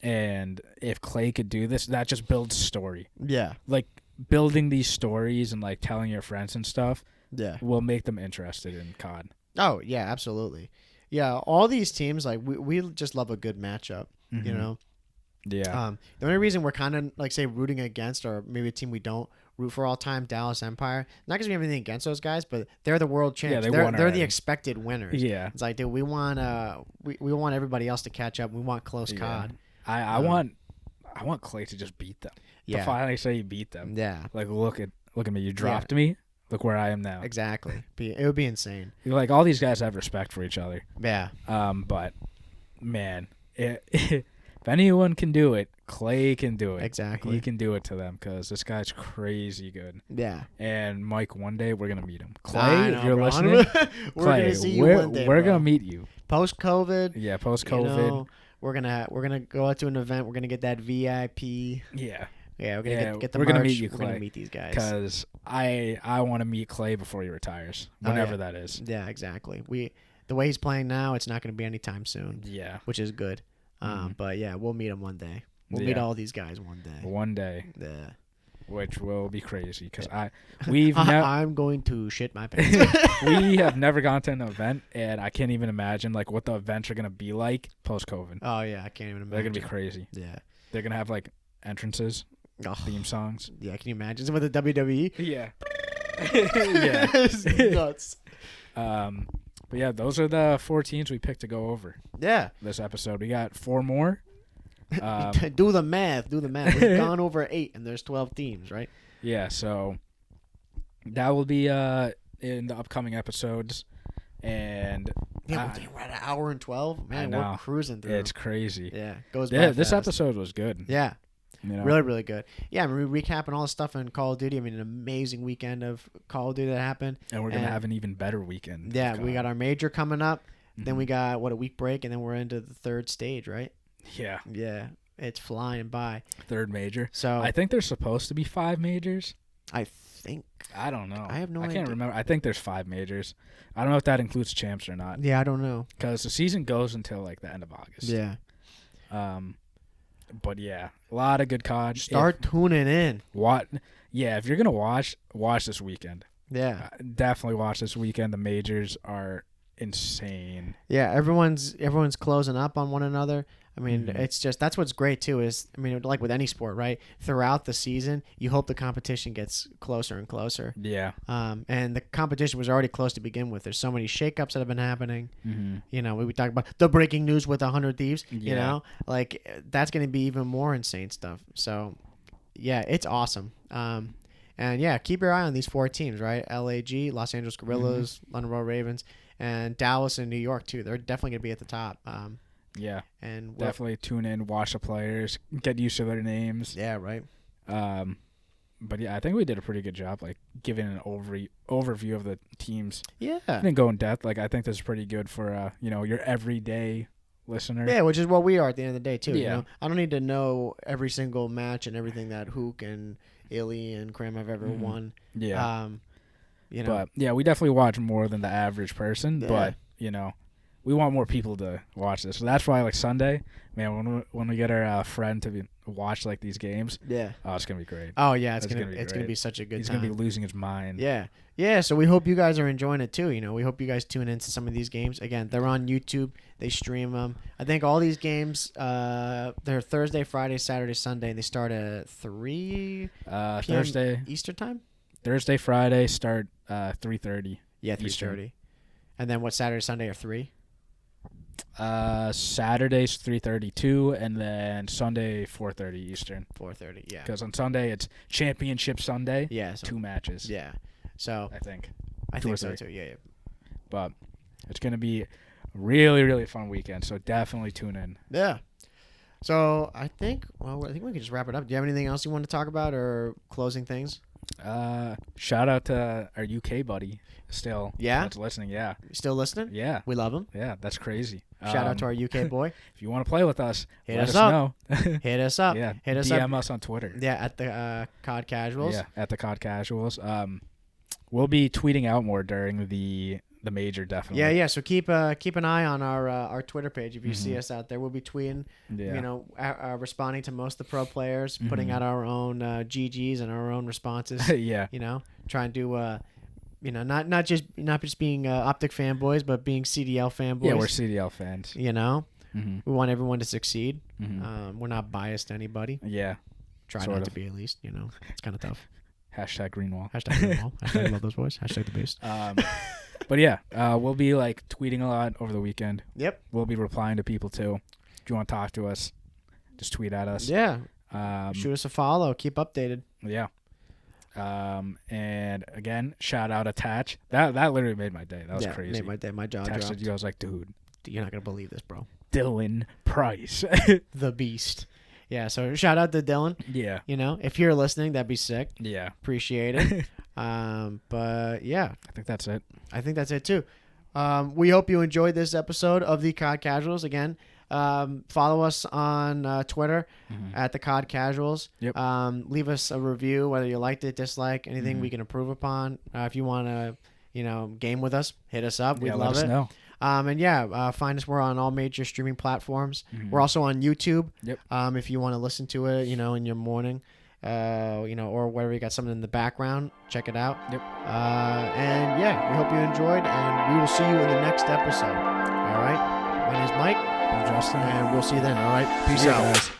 And if Clay could do this, that just builds story. Yeah. Building these stories and telling your friends and stuff. Yeah. Will make them interested in COD. Oh yeah, absolutely. Yeah, all these teams we just love a good matchup. Mm-hmm. Yeah. The only reason we're kind of say rooting against, or maybe a team we don't root for all time, Dallas Empire. Not because we have anything against those guys, but they're the world champs. Yeah, they're the expected winners. Yeah. It's dude, we want we want everybody else to catch up. We want close COD. I want Clay to just beat them. Yeah. To finally say he beat them. Yeah. Look at me. You dropped me. Look where I am now. Exactly. It would be insane. All these guys have respect for each other. Yeah. But man, if anyone can do it, Clay can do it. Exactly. He can do it to them because this guy's crazy good. Yeah. And Mike, one day we're gonna meet him. Clay, if you're bro. listening, we're Clay, gonna see you one day. We're gonna meet you. Post COVID. Yeah, post COVID. We're gonna go out to an event. We're gonna get that VIP. Yeah. Yeah, we're gonna get the we're merch. Gonna meet you, We're Clay, gonna meet these guys because I want to meet Clay before he retires, whenever that is. Yeah, exactly. The way he's playing now, it's not gonna be anytime soon. Yeah, which is good. But yeah, we'll meet him one day. We'll meet all these guys one day. One day. Yeah. Which will be crazy because I'm going to shit my pants. We have never gone to an event, and I can't even imagine what the events are gonna be like post COVID. Oh yeah, I can't even imagine. They're gonna be crazy. Yeah, they're gonna have entrances, theme songs. Yeah, can you imagine? Is it with the WWE? Yeah, yeah, it's nuts. But yeah, those are the 4 teams we picked to go over. Yeah, this episode we got 4 more. Do the math. We've gone over 8, and there's 12 teams, right? Yeah, so that will be in the upcoming episodes, and yeah, we're at an hour and 12. Man, we're cruising through. It's crazy. Yeah, goes by this fast. episode was good. Yeah, really, really good. Yeah, I mean, recapping all the stuff in Call of Duty. I mean, an amazing weekend of Call of Duty that happened, and we're gonna have an even better weekend. Yeah, we got our major coming up. Then we got a week break, and then we're into the 3rd stage, right? Yeah. Yeah. It's flying by. 3rd major. So I think there's supposed to be 5 majors. I think. I don't know. I have no idea. I can't remember. I think there's 5 majors. I don't know if that includes champs or not. Yeah, I don't know. Because the season goes until the end of August. Yeah. But yeah, a lot of good COD. Start tuning in. What? Yeah, if you're gonna watch this weekend. Yeah. Definitely watch this weekend. The majors are insane. Yeah, everyone's closing up on one another. I mean, it's just that's what's great too. Is I mean, like with any sport, right? Throughout the season, you hope the competition gets closer and closer. Yeah. And the competition was already close to begin with. There's so many shakeups that have been happening. Mm-hmm. We talk about the breaking news with 100 Thieves. Yeah. That's going to be even more insane stuff. So, yeah, it's awesome. And yeah, keep your eye on these 4 teams, right? LAG, Los Angeles Guerrillas, London Royal Ravens, and Dallas and New York too. They're definitely going to be at the top. Yeah, and definitely tune in, watch the players, get used to their names. Yeah, right. But yeah, I think we did a pretty good job, giving an overview of the teams. Yeah, I didn't go in depth. I think this is pretty good for your everyday listener. Yeah, which is what we are at the end of the day too. Yeah. I don't need to know every single match and everything that Hook and Illy and Krim have ever won. Yeah. But yeah, we definitely watch more than the average person. Yeah. But we want more people to watch this. So that's why Sunday, man, when we get our friend to be watch like these games. Yeah. Oh, it's gonna be great. Oh yeah, it's gonna be such a good He's time. gonna be losing his mind. Yeah. Yeah, so we hope you guys are enjoying it too. We hope you guys tune into some of these games. Again, they're on YouTube. They stream them. I think all these games, they're Thursday, Friday, Saturday, Sunday. And they start at 3 p.m. Thursday Eastern time. Thursday, Friday start 3:30. Yeah, 3:30. And then what? Saturday, Sunday are 3. Saturday's 3:32, and then Sunday 4:30 Eastern. 4:30. Yeah. Because on Sunday it's Championship Sunday. Yeah. So, 2 matches. yeah. So I think so too. Yeah. But it's gonna be a really, really fun weekend. So definitely tune in. Yeah. So I think we can just wrap it up. Do you have anything else you want to talk about or closing things? Shout out to our UK buddy still. Yeah? That's listening. Yeah. Still listening? Yeah. We love him. Yeah. That's crazy. Shout out to our UK boy. If you want to play with us, Hit let us us up. know. Hit us up. Yeah. Hit us DM up. us on Twitter. Yeah, at the COD Casuals. Yeah, at the COD Casuals. We'll be tweeting out more during the major, definitely. Yeah. So keep an eye on our Twitter page. If you see us out there, we'll be tweeting. Yeah. Responding to most of the pro players, putting out our own GGs and our own responses. Yeah. Trying to not just being Optic fanboys, but being CDL fanboys. Yeah, we're CDL fans. We want everyone to succeed. We're not biased to anybody. Yeah. Try not to be, at least. It's kind of tough. Hashtag Greenwall. Hashtag Greenwall. Hashtag love those boys. Hashtag the beast. But yeah, we'll be like tweeting a lot over the weekend. Yep. We'll be replying to people too. If you want to talk to us, just tweet at us. Yeah. Shoot us a follow. Keep updated. Yeah. And again, shout out Attach. That literally made my day. That was crazy. Made my day. My jaw Texted dropped. you. I was like, dude, you're not gonna believe this, bro. Dylan Price. The beast. Yeah, so shout out to Dylan. Yeah. If you're listening, that'd be sick. Yeah. Appreciate it. But yeah. I think that's it. I think that's it too. We hope you enjoyed this episode of the COD Casuals. Again, follow us on Twitter at TheCODCasuals. Yep. Leave us a review, whether you liked it, dislike, anything we can improve upon. If you want to, game with us, hit us up. We'd love let us it. know. Find us. We're on all major streaming platforms. We're also on YouTube. Yep. If you want to listen to it, in your morning, or wherever you got something in the background, check it out. Yep. And yeah, we hope you enjoyed, and we will see you in the next episode. All right. My name's Mike. I'm Justin. And we'll see you then. All right. Peace See ya, out. guys.